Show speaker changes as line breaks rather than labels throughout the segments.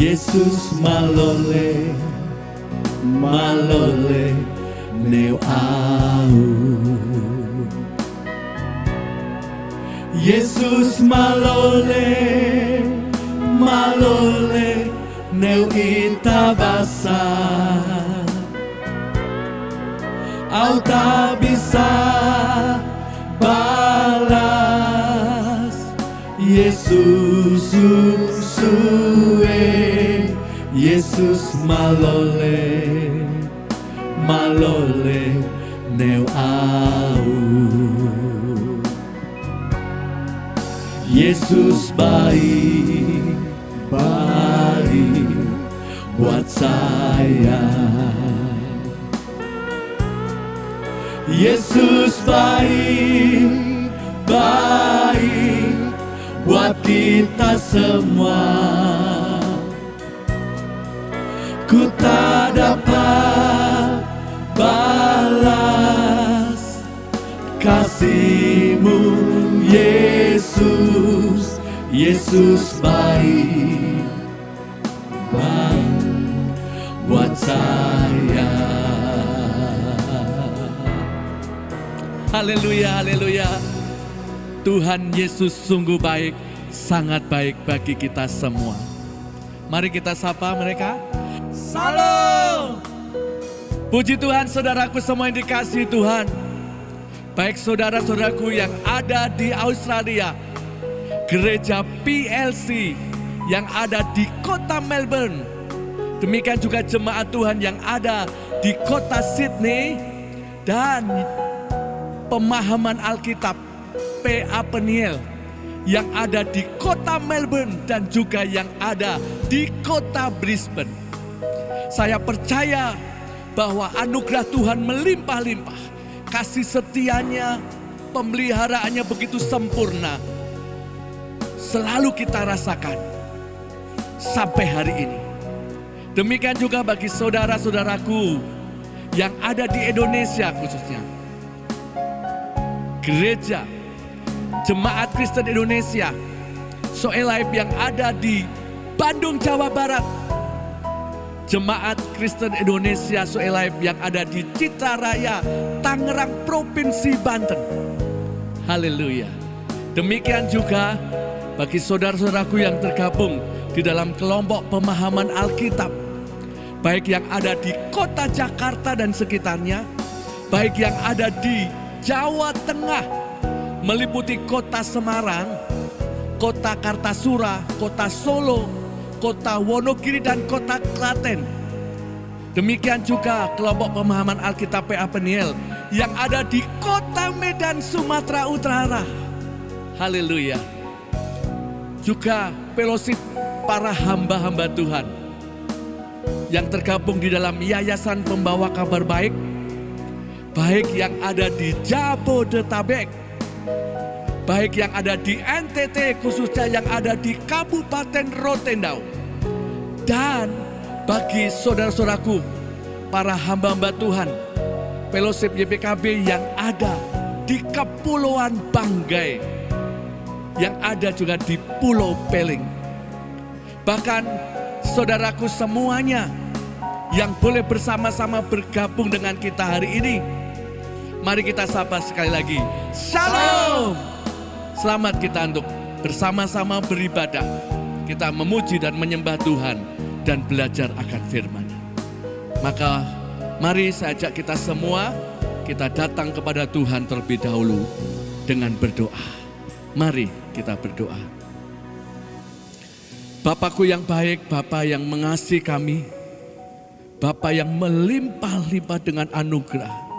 Yesus malole, malole neu au. Yesus malole, malole neu itabasa. Au tak bisa balas Yesus susue, Yesus malole, malole neu au. Yesus baik, baik buat saya. Yesus baik, baik buat kita semua. Ku tak dapat balas kasih-Mu Yesus. Yesus baik, baik buat saya. Haleluya, haleluya. Tuhan Yesus sungguh baik, sangat baik bagi kita semua. Mari kita sapa mereka. Salam. Puji Tuhan, saudaraku semua yang dikasihi Tuhan. Baik saudara-saudaraku yang ada di Australia, gereja PLC yang ada di kota Melbourne. Demikian juga jemaat Tuhan yang ada di kota Sydney dan pemahaman Alkitab PA Peniel yang ada di kota Melbourne dan juga yang ada di kota Brisbane. Saya percaya bahwa anugerah Tuhan melimpah-limpah, kasih setianya, pemeliharaannya begitu sempurna. Selalu kita rasakan sampai hari ini. Demikian juga bagi saudara-saudaraku yang ada di Indonesia khususnya. Gereja Jemaat Kristen Indonesia Soul Life yang ada di Bandung, Jawa Barat. Jemaat Kristen Indonesia Soul Life yang ada di Citaraya, Tangerang, Provinsi Banten. Haleluya. Demikian juga bagi saudara-saudaraku yang tergabung di dalam kelompok pemahaman Alkitab, baik yang ada di kota Jakarta dan sekitarnya, baik yang ada di Jawa Tengah, meliputi kota Semarang, kota Kartasura, kota Solo, kota Wonogiri dan kota Klaten. Demikian juga kelompok pemahaman Alkitab PA Peniel yang ada di kota Medan, Sumatera Utara. Haleluya. Juga fellowship para hamba-hamba Tuhan yang tergabung di dalam Yayasan Pembawa Kabar Baik, baik yang ada di Jabodetabek, baik yang ada di NTT, khususnya yang ada di Kabupaten Rotendao. Dan bagi saudara-saudaraku, para hamba-hamba Tuhan, fellowship YPKB yang ada di Kepulauan Banggai, yang ada juga di Pulau Peling. Bahkan saudaraku semuanya yang boleh bersama-sama bergabung dengan kita hari ini, mari kita sapa sekali lagi. Shalom. Selamat kita untuk bersama-sama beribadah. Kita memuji dan menyembah Tuhan dan belajar akan firman-Nya. Maka mari saya ajak kita semua, kita datang kepada Tuhan terlebih dahulu dengan berdoa. Mari kita berdoa. Bapakku yang baik, Bapa yang mengasihi kami, Bapa yang melimpah-limpah dengan anugerah.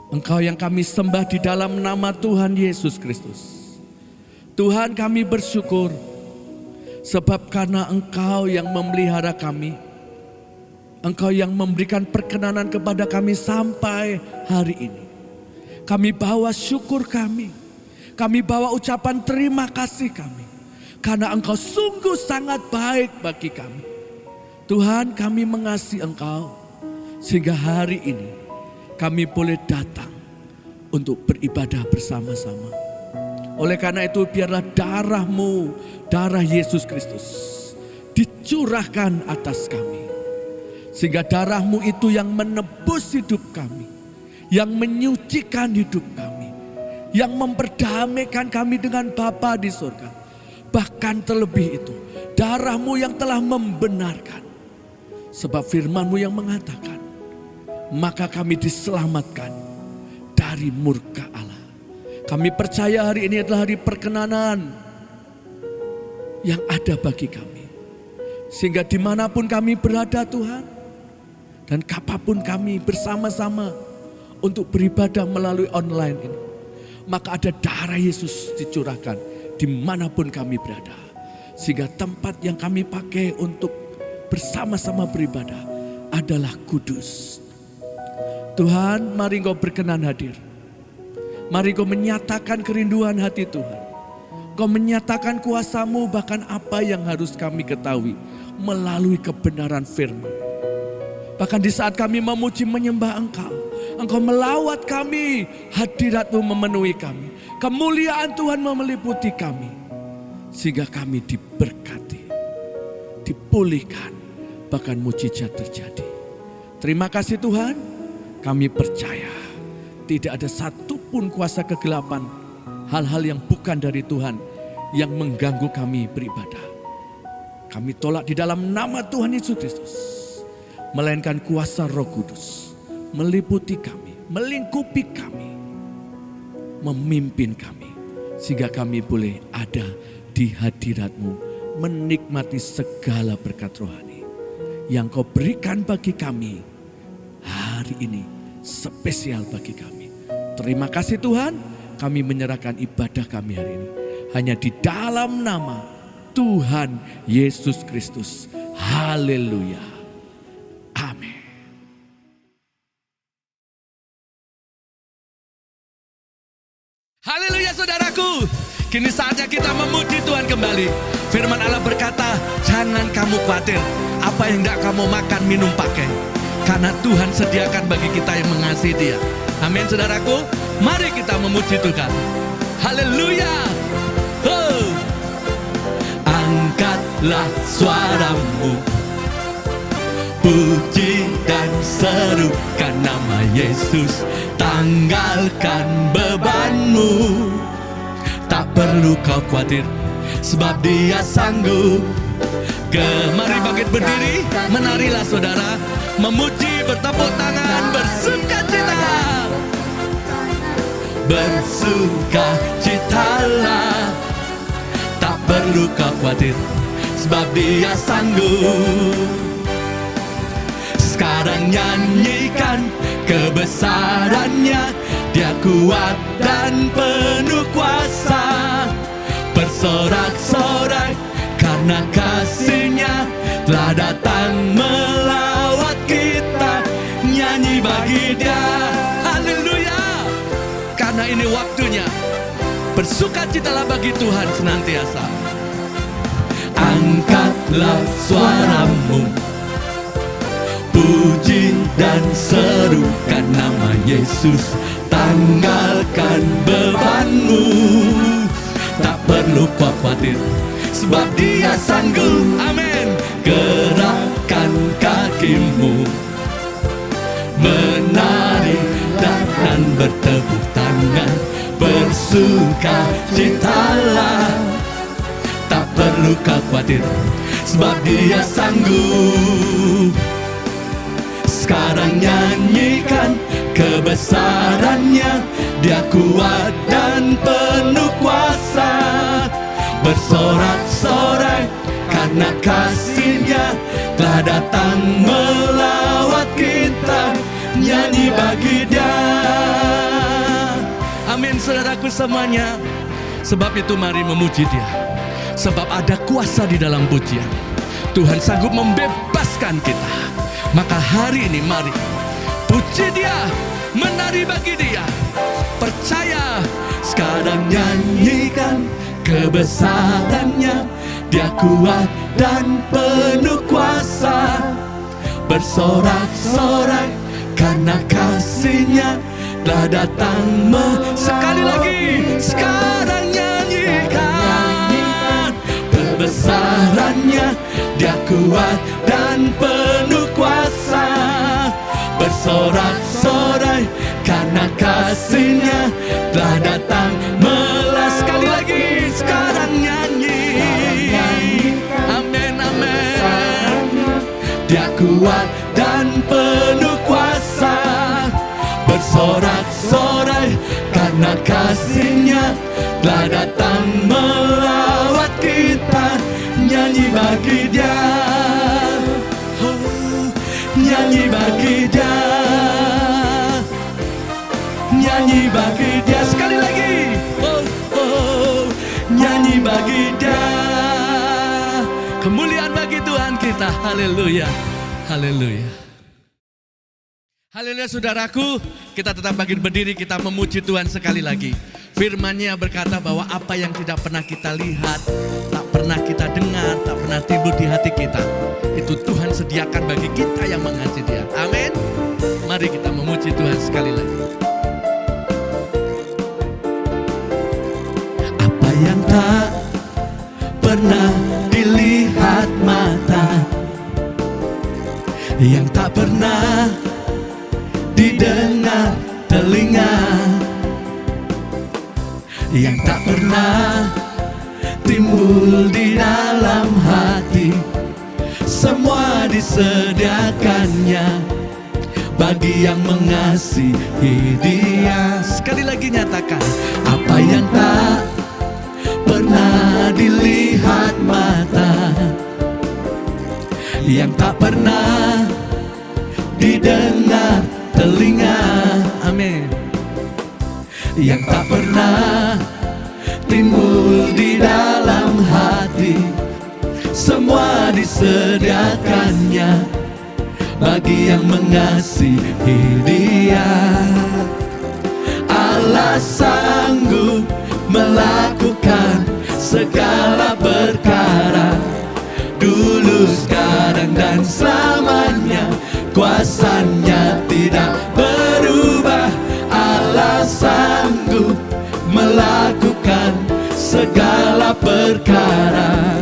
Engkau yang kami sembah di dalam nama Tuhan Yesus Kristus. Tuhan, kami bersyukur sebab karena Engkau yang memelihara kami, Engkau yang memberikan perkenanan kepada kami sampai hari ini. Kami bawa syukur kami bawa ucapan terima kasih kami, karena Engkau sungguh sangat baik bagi kami. Tuhan, kami mengasihi Engkau sehingga hari ini kami boleh datang untuk beribadah bersama-sama. Oleh karena itu biarlah darah-Mu, darah Yesus Kristus, dicurahkan atas kami. Sehingga darah-Mu itu yang menebus hidup kami, yang menyucikan hidup kami, yang memperdamaikan kami dengan Bapa di surga. Bahkan terlebih itu, darah-Mu yang telah membenarkan. Sebab firman-Mu yang mengatakan, maka kami diselamatkan dari murka Allah. Kami percaya hari ini adalah hari perkenanan yang ada bagi kami. Sehingga dimanapun kami berada Tuhan, dan kapanpun kami bersama-sama untuk beribadah melalui online ini, maka ada darah Yesus dicurahkan dimanapun kami berada. Sehingga tempat yang kami pakai untuk bersama-sama beribadah adalah kudus. Tuhan, mari Engkau berkenan hadir. Mari Engkau menyatakan kerinduan hati Tuhan. Engkau menyatakan kuasa-Mu bahkan apa yang harus kami ketahui melalui kebenaran firman. Bahkan di saat kami memuji menyembah Engkau, Engkau melawat kami, hadirat-Mu memenuhi kami. Kemuliaan Tuhan memeliputi kami. Sehingga kami diberkati, dipulihkan, bahkan mujizat terjadi. Terima kasih Tuhan, kami percaya tidak ada satupun kuasa kegelapan, hal-hal yang bukan dari Tuhan yang mengganggu kami beribadah. Kami tolak di dalam nama Tuhan Yesus Kristus. Melainkan kuasa Roh Kudus meliputi kami, melingkupi kami, memimpin kami. Sehingga kami boleh ada di hadirat-Mu, menikmati segala berkat rohani yang Kau berikan bagi kami hari ini, spesial bagi kami. Terima kasih Tuhan, kami menyerahkan ibadah kami hari ini hanya di dalam nama Tuhan Yesus Kristus. Haleluya. Amin. Haleluya saudaraku. Kini saatnya kita memuji Tuhan kembali. Firman Allah berkata, jangan kamu khawatir apa yang tidak kamu makan, minum, pakai. Karena Tuhan sediakan bagi kita yang mengasihi Dia. Amin saudaraku. Mari kita memuji Tuhan. Haleluya. Angkatlah suaramu, puji dan serukan nama Yesus. Tanggalkan bebanmu, tak perlu kau khawatir, sebab Dia sanggup. Mari bangkit berdiri, menarilah saudara, memuji, bertepuk tangan, bersukacita. Bersukacitalah, tak perlu kau khawatir, sebab Dia sanggup. Sekarang nyanyikan kebesarannya, Dia kuat dan penuh kuasa. Bersorak-sorak karena kasih-Nya telah datang melawat kita. Nyanyi bagi Dia, haleluya. Karena ini waktunya, bersukacitalah bagi Tuhan senantiasa. Angkatlah suaramu, puji dan serukan nama Yesus. Tanggalkan bebanmu, tak perlu kau khawatir, sebab Dia sanggup. Amin. Gerakkan kakimu, menari dan bertepuk tangan. Bersukacitalah, tak perlu kau khawatir, sebab Dia sanggup. Sekarang nyanyikan kebesarannya, Dia kuat dan penuh kuasa. Bersorak-sorai karena kasih-Nya telah datang melawat kita. Nyanyi bagi Dia. Amin saudaraku semuanya. Sebab itu mari memuji Dia, sebab ada kuasa di dalam pujian. Tuhan sanggup membebaskan kita. Maka hari ini mari puji Dia, menari bagi Dia, percaya. Sekarang nyanyikan kebesarannya, Dia kuat dan penuh kuasa. Bersorak-sorai karena kasih-Nya telah datang. Sekali lagi, sekarang nyanyikan kebesarannya, Dia kuat dan penuh kuasa, bersorak-sorai karena kasih-Nya telah datang melas. Sekali lagi sekarang nyanyi. Amin, amin. Dia kuat dan penuh kuasa, bersorak-sorai karena kasih-Nya telah datang melawat kita. Nyanyi bagi Dia, oh, nyanyi bagi Dia, nyanyi bagi Dia. Sekali lagi, oh, oh, nyanyi bagi Dia. Kemuliaan bagi Tuhan kita. Haleluya, haleluya. Haleluya saudaraku, kita tetap berdiri, kita memuji Tuhan sekali lagi. Firman-Nya berkata bahwa apa yang tidak pernah kita lihat, tak pernah kita dengar, tak pernah timbul di hati kita, itu Tuhan sediakan bagi kita yang mengasihi Dia. Amin. Mari kita memuji Tuhan sekali lagi. Apa yang tak pernah dilihat mata, yang tak pernah didengar telinga, yang tak pernah timbul di dalam hati, semua disediakannya bagi yang mengasihi Dia. Sekali lagi nyatakan, apa yang tak pernah dilihat mata, yang tak pernah didengar telinga, amin, yang tak pernah timbul di dalam hati, semua disediakannya bagi yang mengasihi Dia. Allah sanggup melakukan segala perkara, dulu, sekarang, dan selamanya. Kuasa-Nya tidak berubah. Allah sanggup melakukan segala perkara,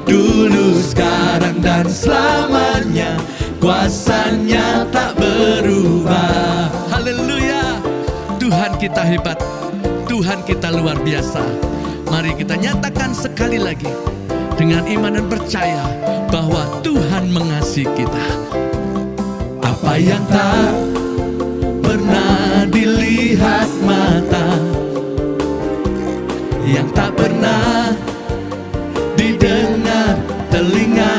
dulu, sekarang, dan selamanya. Kuasa-Nya tak berubah. Haleluya. Tuhan kita hebat, Tuhan kita luar biasa. Mari kita nyatakan sekali lagi dengan iman dan percaya bahwa Tuhan mengasihi kita. Apa yang tak pernah dilihat mata, yang tak pernah didengar telinga,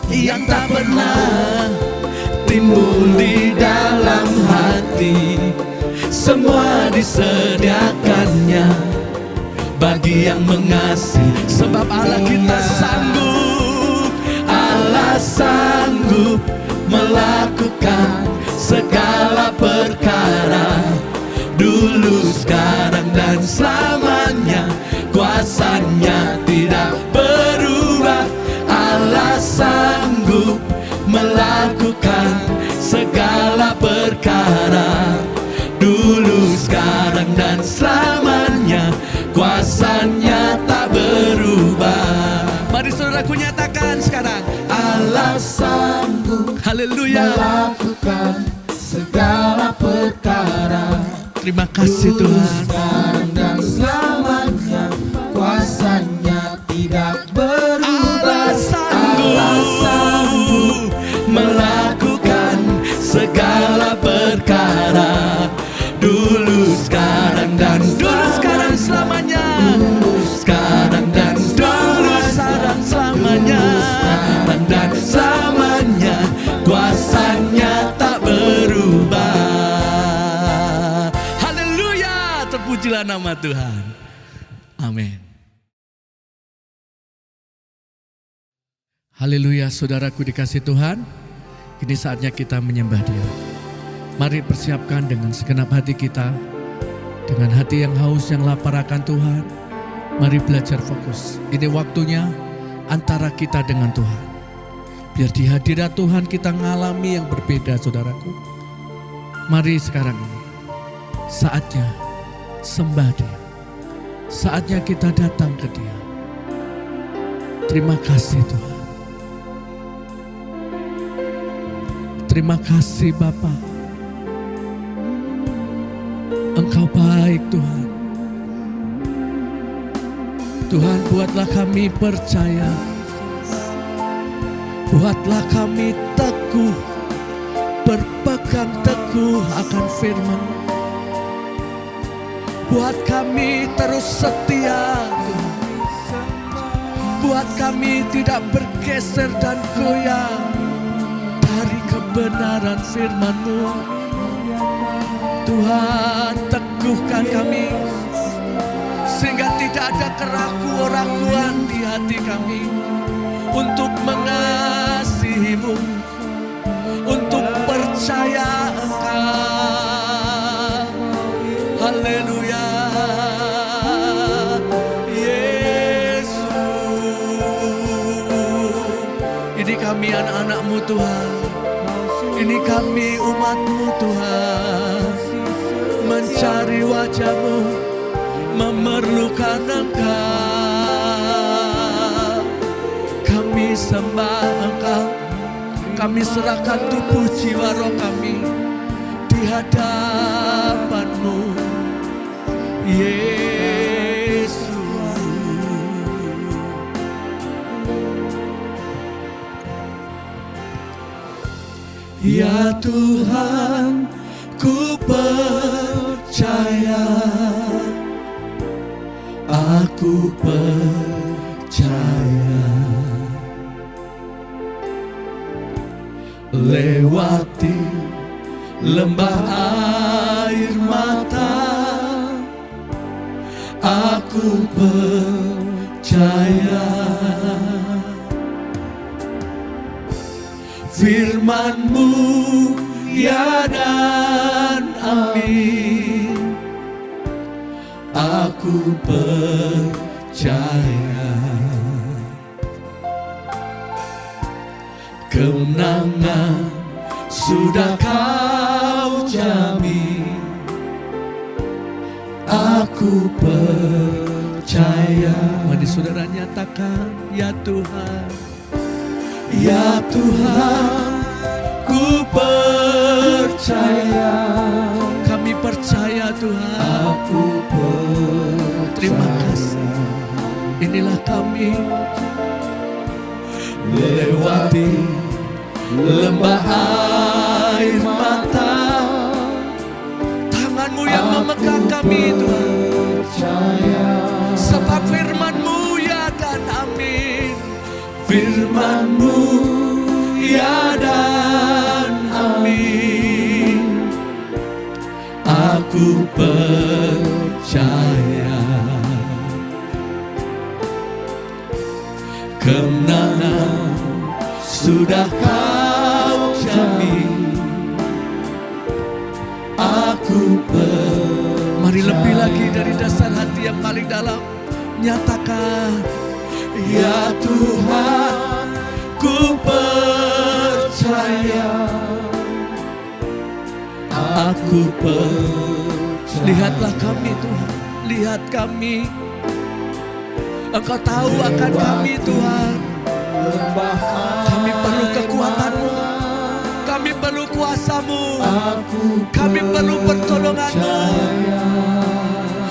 yang tak pernah timbul di dalam hati, semua disediakannya bagi yang mengasihi. Sebab Allah kita sanggup, Allah sanggup melakukan segala perkara, dulu, sekarang, dan selamanya. Kuasa-Nya tidak berubah. Allah sanggup melakukan segala perkara, dulu, sekarang, dan selamanya. Kuasa-Nya tak berubah. Mari saudaraku nyatakan sekarang, Allah sanggup, haleluya, melakukan segala perkara. Terima kasih Tuhan. Sekarang dan selamanya. Kuasa-Nya tidak berubah. Allah sanggup melakukan segala perkara, dulu, sekarang, dan dulu, sekarang, selamanya. Dulu, sekarang, dan dulu, sekarang, selamanya. Sekarang dan selamanya. Kuasa-Nya tak berubah. Haleluya, terpujilah nama Tuhan. Amin. Haleluya, saudaraku dikasih Tuhan. Kini saatnya kita menyembah Dia. Mari persiapkan dengan segenap hati kita, dengan hati yang haus, yang lapar akan Tuhan. Mari belajar fokus. Ini waktunya antara kita dengan Tuhan. Biar di hadirat Tuhan kita mengalami yang berbeda, saudaraku. Mari sekarang ini saatnya sembah Dia. Saatnya kita datang ke Dia. Terima kasih Tuhan. Terima kasih Bapa. Engkau baik Tuhan. Tuhan, buatlah kami percaya. Buatlah kami teguh, berpegang teguh akan firman. Buat kami terus setia Tuhan. Buat kami tidak bergeser dan goyah dari kebenaran firman-Mu. Tuhan, teguhkan kami sehingga tidak ada keraguan-raguan di hati kami untuk mengasihi-Mu, untuk percaya Engkau. Haleluya. Ini kami anak-anak-Mu Tuhan. Ini kami umat-Mu Tuhan. Mencari wajah-Mu, memerlukan Engkau. Kami sembah Engkau. Kami serahkan tubuh jiwa roh kami di hadapan-Mu, Yesus. Ya Tuhan, ku percaya, aku percaya. Lewati lembah air mata, aku percaya. Firman-Mu ya dan amin, aku percaya. Kemenangan sudah Kau jamin, aku percaya. Mari saudara nyatakan, ya Tuhan, ya Tuhan, ku percaya. Kami percaya Tuhan. Aku percaya. Terima kasih. Inilah kami lewati lembah air mata. Tangan-Mu yang memegang kami Tuhan. Sebab firman-Mu ya dan amin. Firman-Mu ya dan amin, aku percaya. Kemenangan sudah Kau jamin, aku percaya. Mari lebih lagi dari dasar hati yang paling dalam, nyatakan, ya Tuhan, ku percaya, aku percaya. Lihatlah kami Tuhan, lihat kami. Engkau tahu akan kami Tuhan. Kami perlu kekuatan-Mu, kami perlu kuasa-Mu, kami perlu pertolongan-Mu.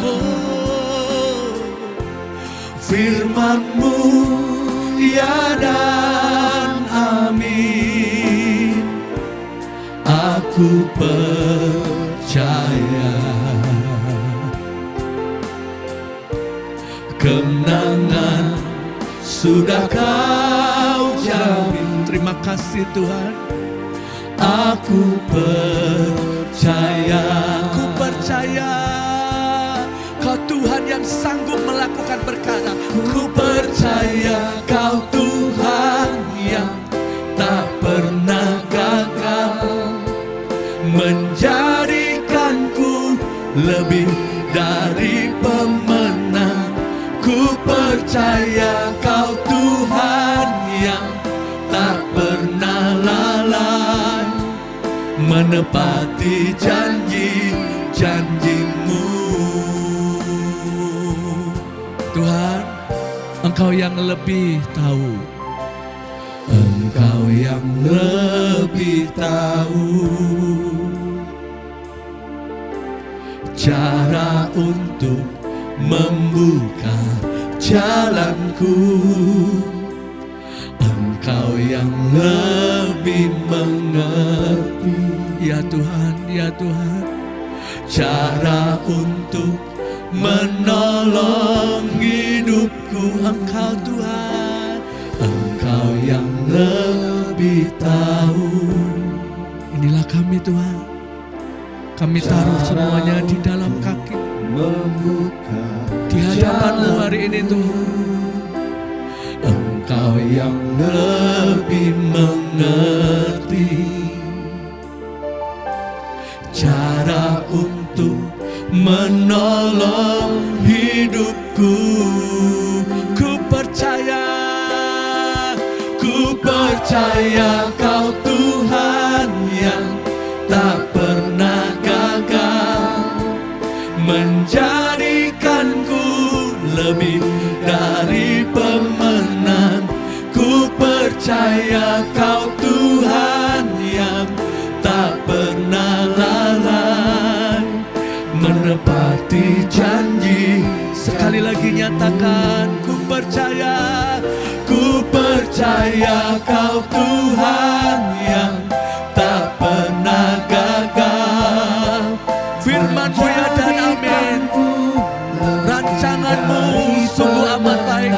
Oh, firman-Mu ya dan amin, aku percaya. Kemenangan sudah Kau jamin. Terima kasih Tuhan. Aku percaya, aku percaya Kau Tuhan yang sanggup melakukan perkara. Ku percaya Kau Tuhan yang tak pernah gagal, menjadikanku lebih dari pemenang. Ku percaya Kau Tuhan yang tak pernah lalai, menepati janji-janji-Mu. Tuhan, Engkau yang lebih tahu.
Engkau yang lebih tahu cara untuk membuka jalanku. Engkau yang lebih mengerti,
Ya Tuhan, ya Tuhan,
cara untuk menolong hidupku. Engkau Tuhan, Engkau yang lebih tahu.
Inilah kami Tuhan. Kami taruh semuanya di dalam kaki,
Membuka
di hadapan-Mu hari ini Tuhan.
Engkau yang lebih mengerti cara untuk menolong hidupku. Ku percaya Kau Tuhan yang tak pernah gagal, menjadikanku lebih dari pemenang. Ku percaya Kau Tuhan yang tak pernah lalai, menepati janji.
Sekali lagi nyatakan, ku percaya
Kau Tuhan yang tak pernah gagal.
firman-Mu ya dan amin. Rancangan-Mu sungguh amat baik,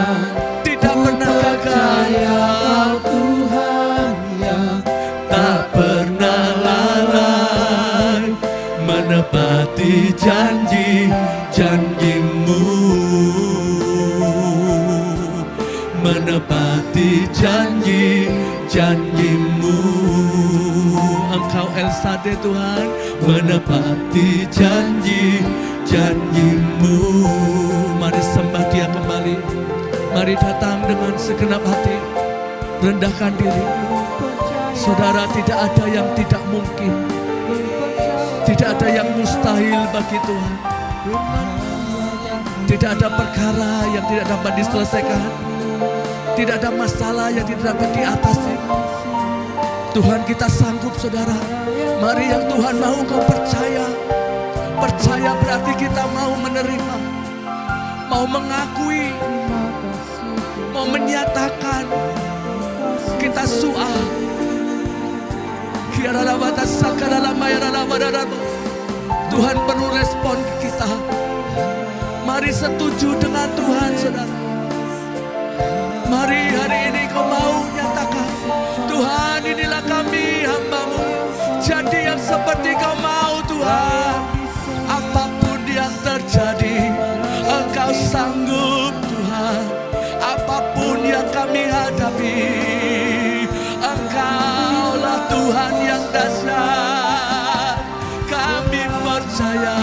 tidak pernah gagal.
Kau Tuhan yang tak pernah lalai, menepati janji-janji-Mu, menepati janji-janji-Mu.
Engkau El Shaddai Tuhan,
menepati janji-janji-Mu.
mari sembah Dia kembali. Mari datang dengan segenap hati, rendahkan diri. Saudara, tidak ada yang tidak mungkin, tidak ada yang mustahil bagi Tuhan. Tidak ada perkara yang tidak dapat diselesaikan, tidak ada masalah yang tidak dapat diatasi. Tuhan kita sanggup, saudara. Mari yang Tuhan mau kau percaya. Percaya berarti kita mau menerima, mau mengakui, mau menyatakan kita suah. Tuhan perlu respon kita. Mari setuju dengan Tuhan, saudara. Mari hari ini kau mau nyatakan, Tuhan inilah kami hamba-Mu. Jadi yang seperti kau mau Tuhan. Apapun yang terjadi, Engkau sanggup Tuhan. Apapun yang kami hadapi, Engkaulah Tuhan yang dahsyat. Kami percaya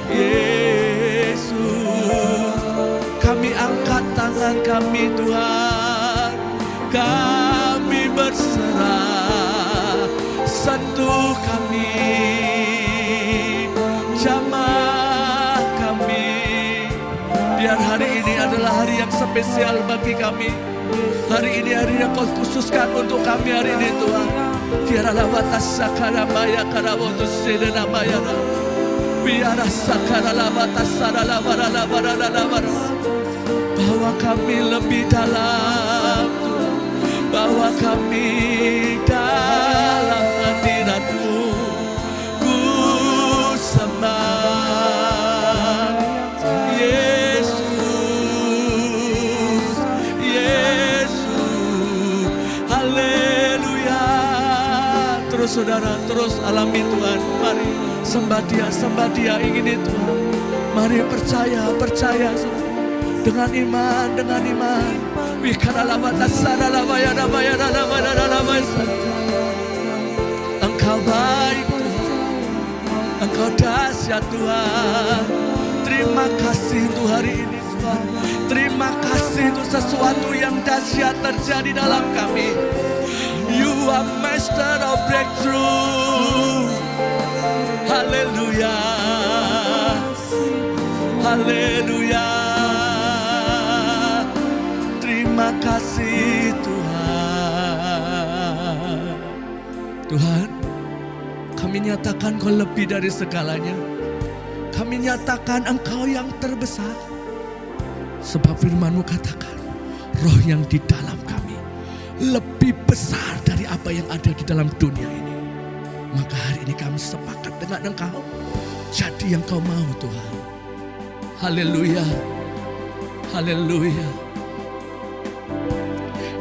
Yesus. Kami angkat tangan kami Tuhan. Kami berserah. Sentuh kami, jamah kami. Biar hari ini adalah hari yang spesial bagi kami. Hari ini hari yang kau khususkan untuk kami hari ini Tuhan. Biarlah batas sakara maya karawotus sedena maya. Biarlah sakara batas sarala barala barala barala. Bawa kami lebih dalam Tuhan. Bawa kami dalam hadirat-Mu. Ku sembah Yesus, Yesus, haleluya. Terus saudara, terus alami Tuhan. Mari sembah Dia, ingin itu. Mari percaya dengan iman, dengan iman. Engkau baik Tuhan, Engkau dahsyat Tuhan. Terima kasih untuk hari ini Tuhan. Terima kasih untuk sesuatu yang dahsyat terjadi dalam kami. You are master of breakthrough. Haleluya, haleluya. kasih Tuhan. Tuhan, kami nyatakan Kau lebih dari segalanya. Kami nyatakan Engkau yang terbesar. Sebab firman-Mu katakan, roh yang di dalam kami lebih besar dari apa yang ada di dalam dunia ini. Maka hari ini kami sepakat dengan Engkau. Jadi yang Kau mau Tuhan. Haleluya. Haleluya.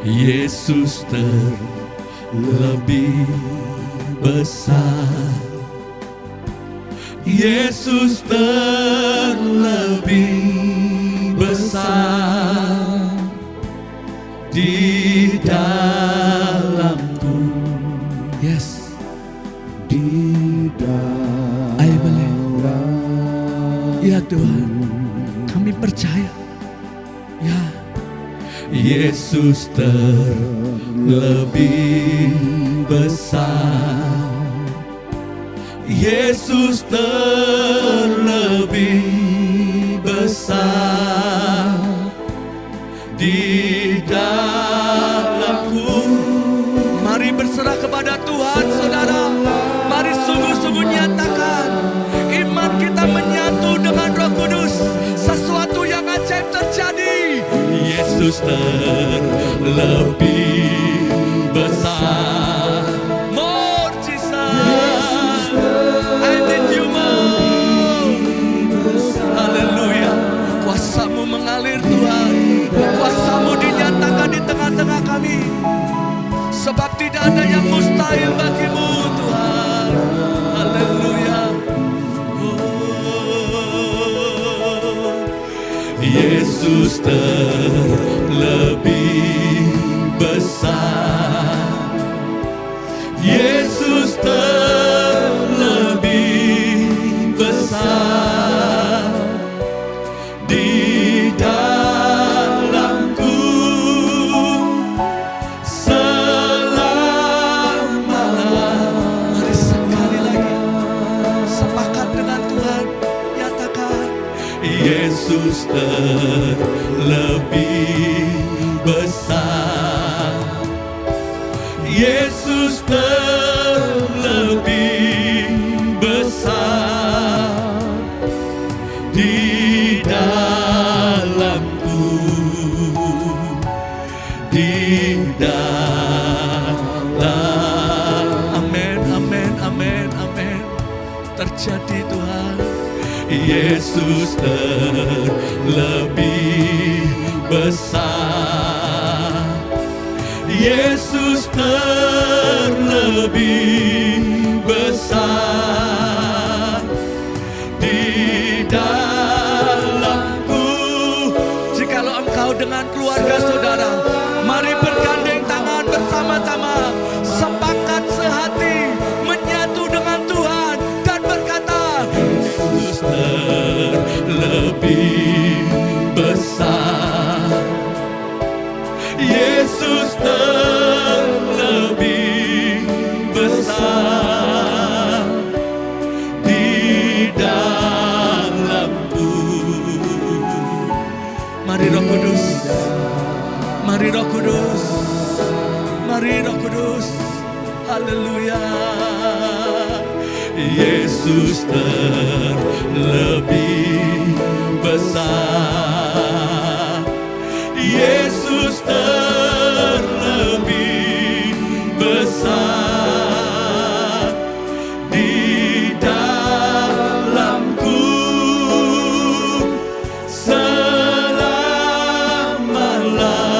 Yesus terlebih besar. Yesus terlebih besar di dalamku.
Yes.
Di dalam.
I believe. Ya Tuhan, kami percaya. Ya.
Yesus terlebih besar. Yesus terlebih besar di dalamku.
Mari berserah kepada Tuhan, saudara. Mari sungguh-sungguh nyatakan iman kita menyatu dengan Roh Kudus. Sesuatu yang ajaib terjadi.
Yesus terlebih besar.
More Jesus, I need you more. Haleluya. Kuasa-Mu mengalir Tuhan. Kuasa-Mu dinyatakan di tengah-tengah kami. Sebab tidak ada yang mustahil bagi-Mu Tuhan. Haleluya.
Yesus terlebih besar. Yesus terlebih besar di dalamku selamanya.
Mari sekali lagi sepakat dengan Tuhan. Nyatakan
Yesus terlebih besar. Yesus terlebih besar di dalamku. Di dalam.
amin, amin, amin, amin. Terjadi Tuhan.
Yesus terlebih besar. Yesus terlebih besar di dalamku.
Jikalau engkau dengan keluarga saudara, mari bergandeng tangan bersama-sama, sepakat sehati, menyatu dengan Tuhan dan berkata,
Yesus terlebih besar. Yesus terlebih besar di dalamku.
mari Roh Kudus, mari Roh Kudus, mari Roh Kudus. Haleluya.
Yesus terlebih besar. Yesus terlebih besar di dalamku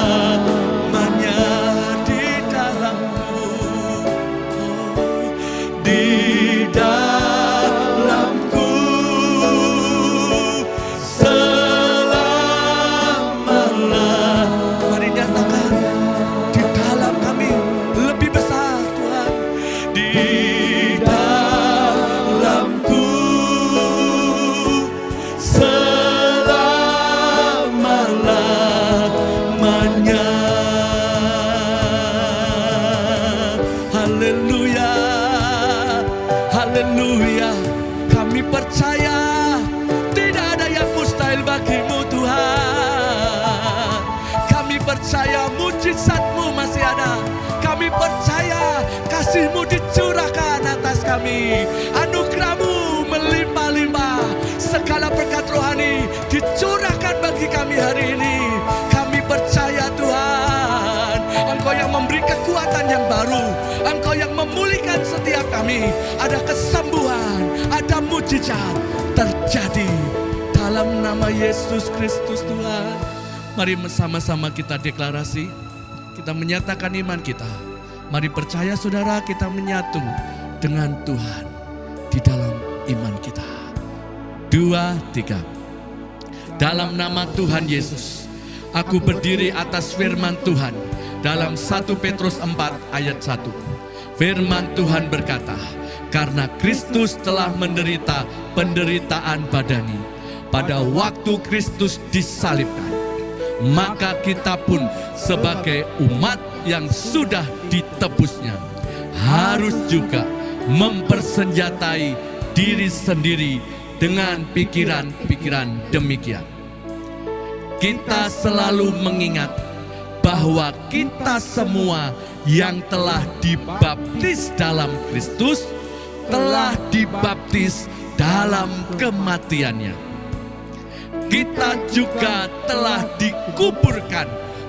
selama-lamanya.
Di dalamku,
Di dalamku selama-lamanya.
mari nyatakan di dalam kami lebih besar Tuhan.
Di dalamku selama-lamanya.
Haleluya, haleluya. Kami percaya tidak ada yang mustahil bagi-Mu Tuhan. Kami percaya mujizat-Mu masih ada. Kami percaya kasih-Mu dicurahkan atas kami. Anugerah-Mu melimpah-limpah. Segala berkat rohani dicurahkan bagi kami hari ini. Kami percaya Tuhan, Engkau yang memberi kekuatan yang baru. Engkau yang memulihkan setiap kami. Ada kesembuhan, ada mujizat terjadi dalam nama Yesus Kristus Tuhan. Mari sama-sama kita deklarasi. Kita menyatakan iman kita. Mari percaya saudara, kita menyatu dengan Tuhan di dalam iman kita. 2, 3. Dalam nama Tuhan Yesus, aku berdiri atas firman Tuhan. Dalam 1 Petrus 4 ayat 1. Firman Tuhan berkata, karena Kristus telah menderita penderitaan badani pada waktu Kristus disalibkan, maka kita pun sebagai umat yang sudah ditebusnya harus juga mempersenjatai diri sendiri dengan pikiran-pikiran demikian. Kita selalu mengingat bahwa kita semua yang telah dibaptis dalam Kristus telah dibaptis dalam kematiannya. Kita juga telah dikuburkan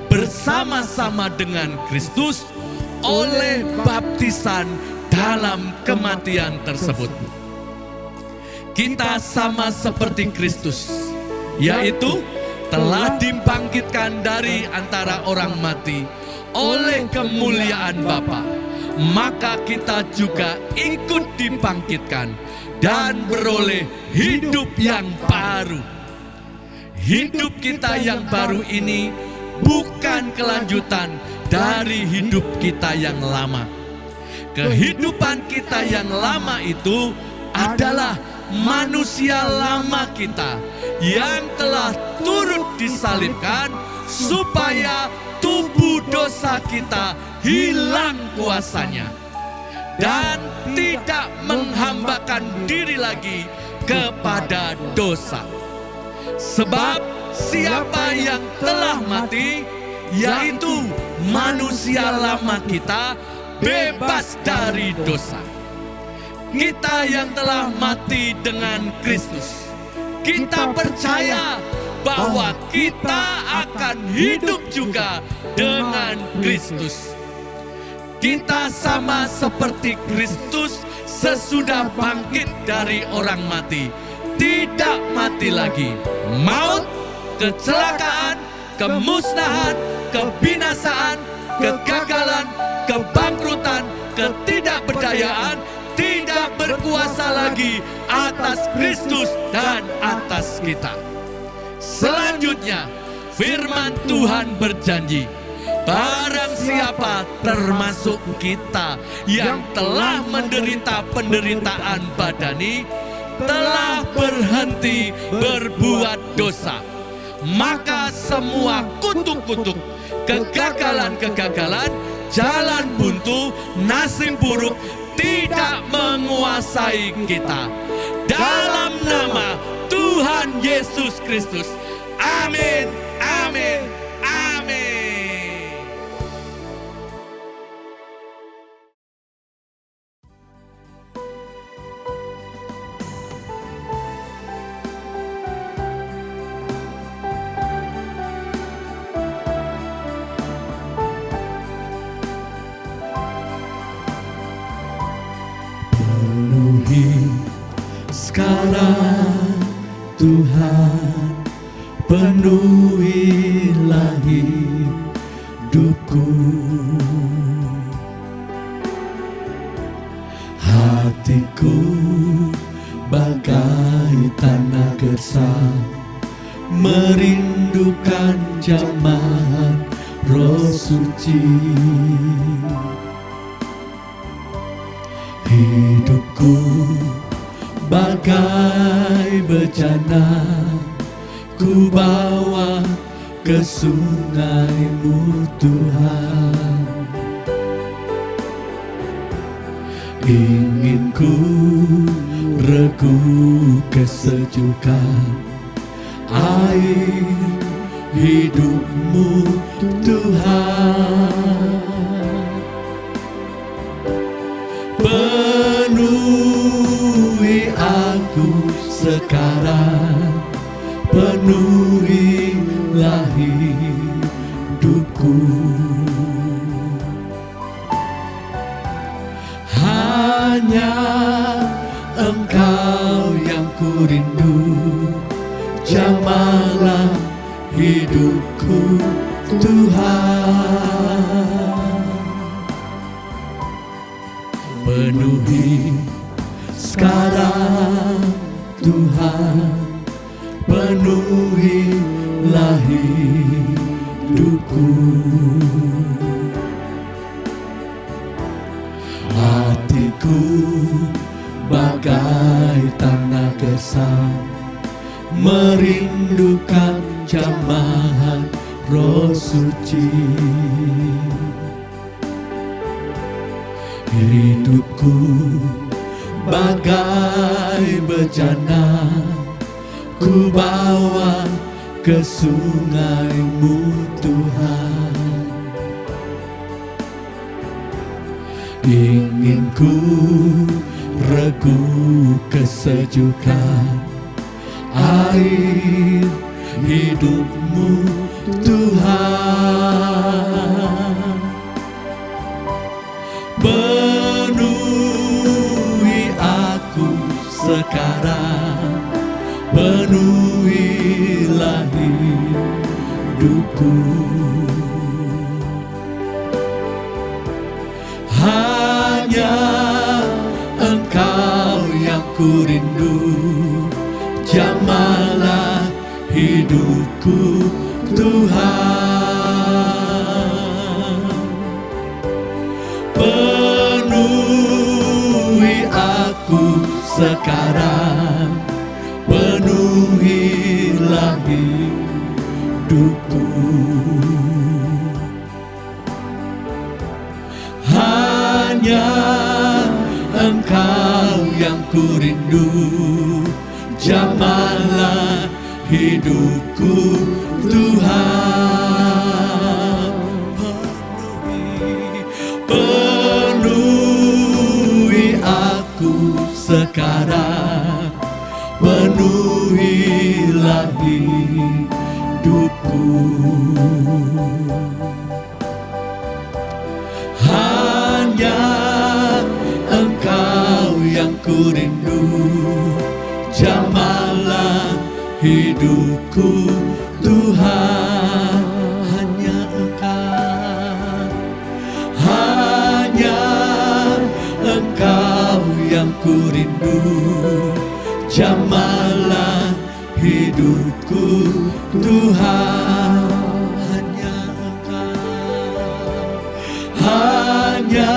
bersama-sama dengan Kristus oleh baptisan dalam kematian tersebut. Kita sama seperti Kristus, yaitu telah dibangkitkan dari antara orang mati oleh kemuliaan Bapa. Maka kita juga ikut dibangkitkan dan beroleh hidup yang baru. Hidup kita yang baru ini bukan kelanjutan dari hidup kita yang lama. Kehidupan kita yang lama itu adalah manusia lama kita yang telah turut disalibkan supaya tubuh dosa kita hilang kuasanya dan tidak menghambakan diri lagi kepada dosa. Sebab siapa yang telah mati, yaitu manusia lama kita, bebas dari dosa. Kita yang telah mati dengan Kristus, kita percaya bahwa kita akan hidup juga dengan Kristus. Kita sama seperti Kristus sesudah bangkit dari orang mati. Tidak mati lagi. Maut, kecelakaan, kemusnahan, kebinasaan, kegagalan, kebangkrutan, ketidakberdayaan tidak berkuasa lagi atas Kristus dan atas kita. Selanjutnya, firman Tuhan berjanji, barang siapa termasuk kita yang telah menderita penderitaan badani, telah berhenti berbuat dosa, maka semua kutuk-kutuk, kegagalan-kegagalan, jalan buntu, nasib buruk tidak menguasai kita. Dalam nama Tuhan Yesus Kristus. Amin, amin, amin.
Penuhi sekarang Tuhan, penuhilah hidupku. Hatiku bagai tanah gersang, merindukan jamahan Roh Suci. Hidupku bagai bejana, ku bawa ke sungai-Mu Tuhan. Ingin ku regu kesejukan air hidupmu Tuhan. Penuhi aku sekarang, penuhilah hidupku. Hanya Engkau yang ku rindu, jamahlah hidupku Tuhan. Penuhi sekarang Tuhan, penuhilah hidupku. Hatiku bagai tanah gersang, merindukan jamahan Roh Suci. Hidupku bagai bejana, ku bawa ke sungai-Mu Tuhan. Ingin ku regu kesejukan air hidup-Mu Tuhan. Penuhi aku sekarang, penuhilah hidupku. Hanya Engkau yang ku rindu, jamahlah hidupku Tuhan. Penuhi aku sekarang, penuhilah hidupku. Hanya Engkau yang ku rindu, jamahlah hidupku Tuhan. Penuhi aku sekarang, penuhilah hidupku. Hanya Engkau yang ku rindu, jamahlah hidupku Tuhan. Hanya Engkau, hanya Engkau yang ku rindu, jamahlah hidupku Tuhan. Hanya Engkau, hanya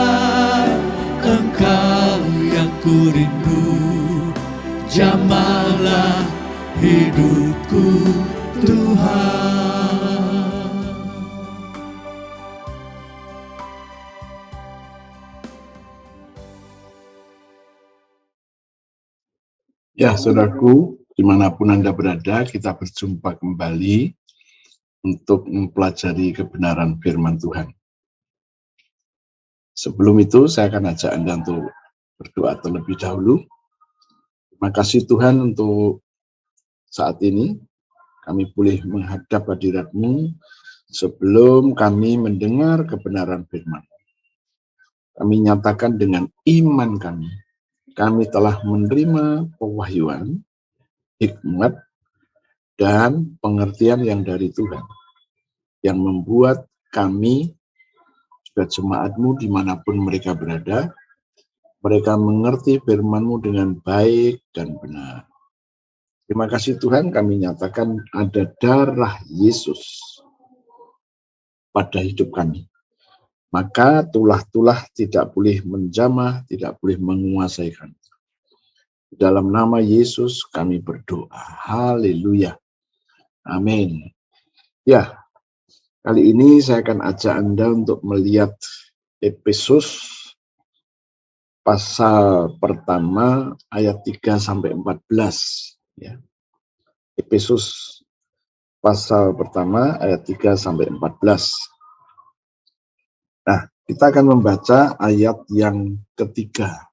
Engkau yang ku rindu, jamahlah hidupku Tuhan.
Ya, saudaraku, dimanapun Anda berada, kita berjumpa kembali untuk mempelajari kebenaran firman Tuhan. Sebelum itu, saya akan ajak Anda untuk berdoa terlebih dahulu. Terima kasih Tuhan untuk saat ini kami boleh menghadap hadirat-Mu sebelum kami mendengar kebenaran firman. Kami nyatakan dengan iman kami telah menerima pewahyuan, hikmat, dan pengertian yang dari Tuhan, yang membuat kami juga jemaat-Mu dimanapun mereka berada, mereka mengerti firman-Mu dengan baik dan benar. Terima kasih Tuhan, kami nyatakan ada darah Yesus pada hidup kami. Maka tulah-tulah tidak boleh menjamah, tidak boleh menguasai kami. Dalam nama Yesus kami berdoa. Haleluya. Amin. Ya, kali ini saya akan ajak Anda untuk melihat Efesus pasal pertama ayat 3-14. Ya. Efesus pasal pertama ayat 3 sampai 14. Nah, kita akan membaca ayat yang ketiga.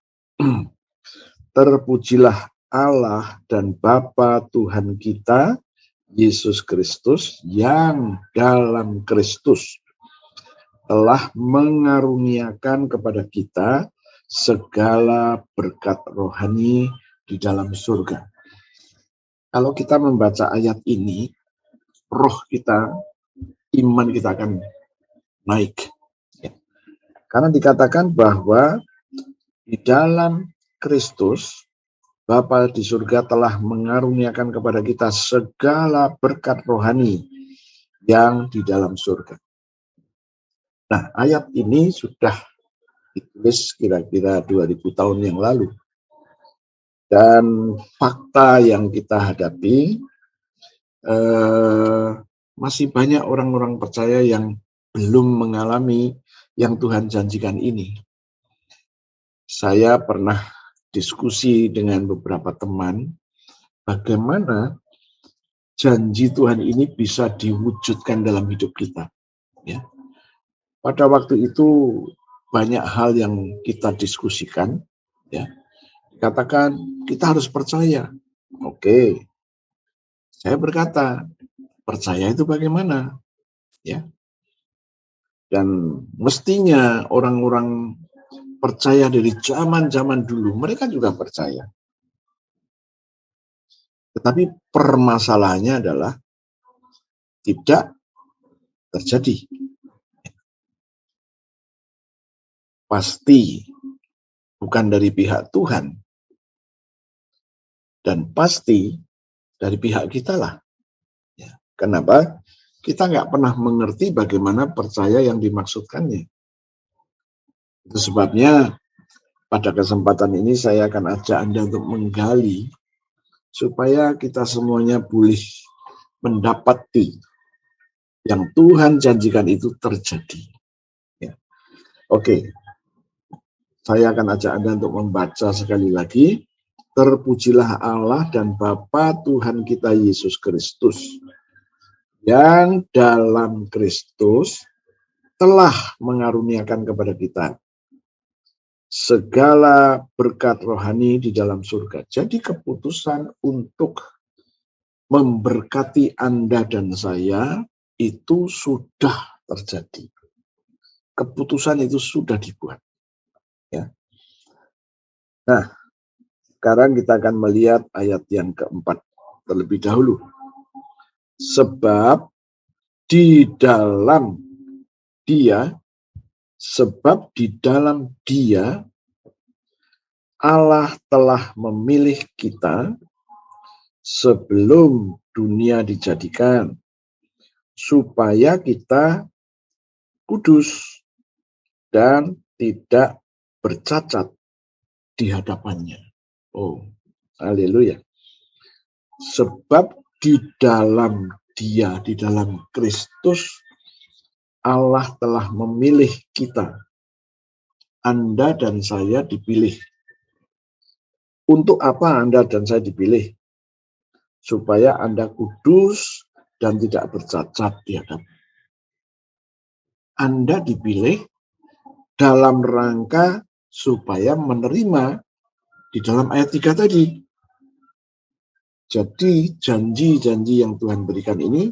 Terpujilah Allah dan Bapa Tuhan kita, Yesus Kristus, yang dalam Kristus telah mengaruniakan kepada kita segala berkat rohani di dalam surga. Kalau kita membaca ayat ini, roh kita, iman kita akan naik. Karena dikatakan bahwa di dalam Kristus, Bapa di surga telah mengaruniakan kepada kita segala berkat rohani yang di dalam surga. Nah, ayat ini sudah ditulis kira-kira 2000 tahun yang lalu. Dan fakta yang kita hadapi, masih banyak orang-orang percaya yang belum mengalami yang Tuhan janjikan ini. Saya pernah diskusi dengan beberapa teman, bagaimana janji Tuhan ini bisa diwujudkan dalam hidup kita. Ya. Pada waktu itu banyak hal yang kita diskusikan. Ya. Dikatakan kita harus percaya. Oke, saya berkata, percaya itu bagaimana? Ya. Dan mestinya orang-orang percaya dari zaman-zaman dulu, mereka juga percaya. Tetapi permasalahannya adalah tidak terjadi. Pasti bukan dari pihak Tuhan. Dan pasti dari pihak kita lah. Ya. Kenapa? Kita nggak pernah mengerti bagaimana percaya yang dimaksudkannya. Itu sebabnya pada kesempatan ini saya akan ajak Anda untuk menggali supaya kita semuanya boleh mendapati yang Tuhan janjikan itu terjadi. Ya. Oke, saya akan ajak Anda untuk membaca sekali lagi. Terpujilah Allah dan Bapa Tuhan kita Yesus Kristus, yang dalam Kristus telah mengaruniakan kepada kita segala berkat rohani di dalam surga. Jadi keputusan untuk memberkati Anda dan saya itu sudah terjadi. Keputusan itu sudah dibuat. Ya. Nah, sekarang kita akan melihat ayat yang keempat terlebih dahulu. Sebab di dalam Dia, Allah telah memilih kita sebelum dunia dijadikan, supaya kita kudus dan tidak bercacat di hadapannya. Oh, haleluya. Sebab di dalam Dia, di dalam Kristus, Allah telah memilih kita. Anda dan saya dipilih. Untuk apa Anda dan saya dipilih? Supaya Anda kudus dan tidak bercacat di hadapan. Anda dipilih dalam rangka supaya menerima di dalam ayat 3 tadi. Jadi janji-janji yang Tuhan berikan ini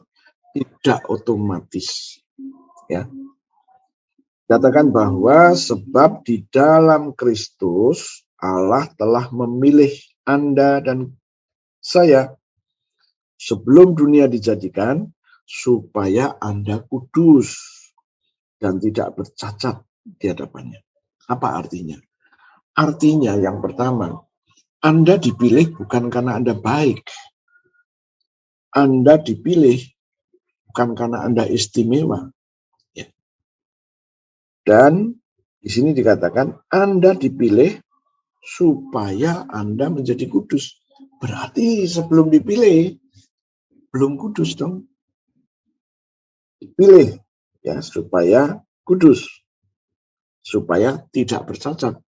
tidak otomatis. Ya. Katakan bahwa sebab di dalam Kristus Allah telah memilih Anda dan saya sebelum dunia dijadikan supaya Anda kudus dan tidak bercacat di hadapannya. Apa artinya? Artinya yang pertama, Anda dipilih bukan karena Anda baik. Anda dipilih bukan karena Anda istimewa. Ya. Dan di sini dikatakan Anda dipilih supaya Anda menjadi kudus. Berarti sebelum dipilih, belum kudus dong. Dipilih ya supaya kudus. Supaya tidak bercacat.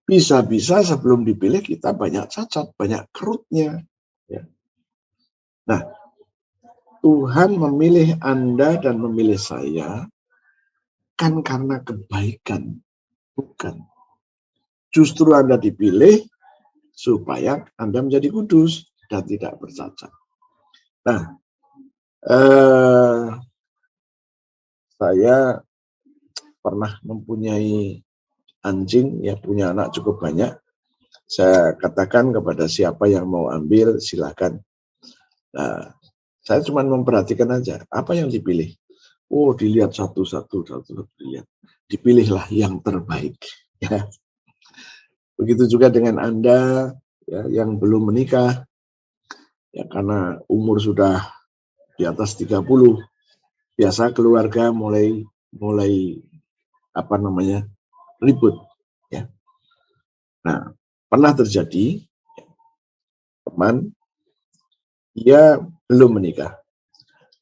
Bisa-bisa sebelum dipilih kita banyak cacat, banyak kerutnya. Ya. Nah, Tuhan memilih Anda dan memilih saya kan karena kebaikan, bukan. Justru Anda dipilih supaya Anda menjadi kudus dan tidak bercacat. Nah, saya pernah mempunyai anjing, ya punya anak cukup banyak. Saya katakan kepada siapa yang mau ambil, silakan. Nah, saya cuma memperhatikan aja, apa yang dipilih. Oh, dilihat satu-satu dilihat. Dipilihlah yang terbaik. Ya. Begitu juga dengan Anda ya, yang belum menikah, ya karena umur sudah di atas 30, biasa keluarga mulai ribut. Ya. Nah, pernah terjadi teman, dia belum menikah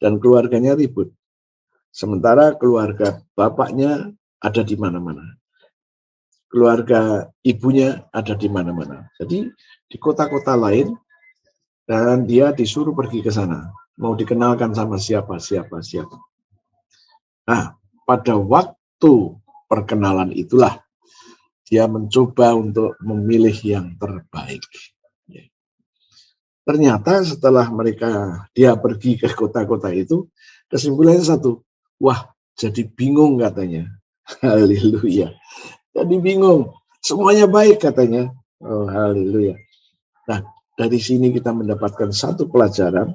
dan keluarganya ribut. Sementara keluarga bapaknya ada di mana-mana. Keluarga ibunya ada di mana-mana. Jadi di kota-kota lain dan dia disuruh pergi ke sana. Mau dikenalkan sama siapa. Nah, pada waktu perkenalan itulah dia mencoba untuk memilih yang terbaik. Ternyata setelah dia pergi ke kota-kota itu, kesimpulannya satu, wah jadi bingung katanya. Haleluya. Jadi bingung, semuanya baik katanya. Oh haleluya. Nah, dari sini kita mendapatkan satu pelajaran.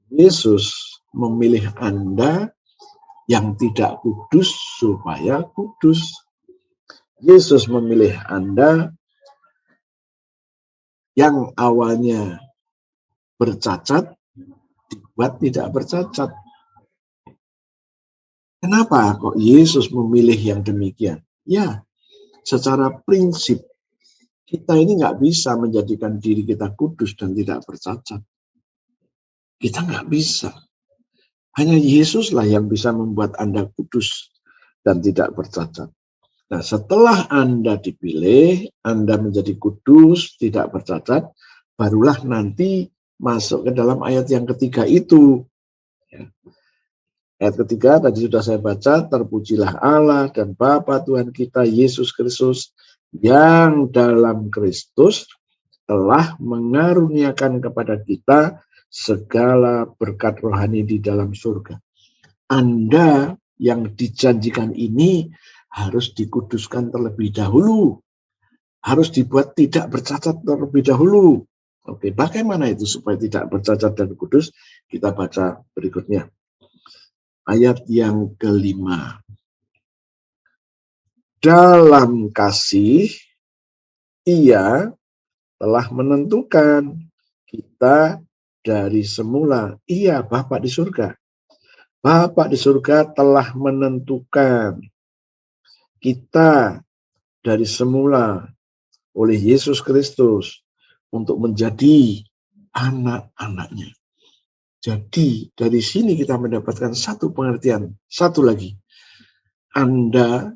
Yesus memilih Anda yang tidak kudus supaya kudus. Yesus memilih Anda yang awalnya bercacat, dibuat tidak bercacat. Kenapa kok Yesus memilih yang demikian? Ya, secara prinsip, kita ini nggak bisa menjadikan diri kita kudus dan tidak bercacat. Kita nggak bisa. Hanya Yesuslah yang bisa membuat Anda kudus dan tidak bercacat. Nah, setelah Anda dipilih, Anda menjadi kudus, tidak bercacat, barulah nanti masuk ke dalam ayat yang ketiga itu. Ya. Ayat ketiga tadi sudah saya baca, terpujilah Allah dan Bapa Tuhan kita Yesus Kristus yang dalam Kristus telah mengaruniakan kepada kita segala berkat rohani di dalam surga. Anda yang dijanjikan ini harus dikuduskan terlebih dahulu. Harus dibuat tidak bercacat terlebih dahulu. Oke, bagaimana itu supaya tidak bercacat dan kudus? Kita baca berikutnya. Ayat yang kelima. Dalam kasih, Ia telah menentukan kita dari semula. Ia, Bapa di surga. Bapa di surga telah menentukan kita dari semula oleh Yesus Kristus untuk menjadi anak-anaknya. Jadi dari sini kita mendapatkan satu pengertian, satu lagi. Anda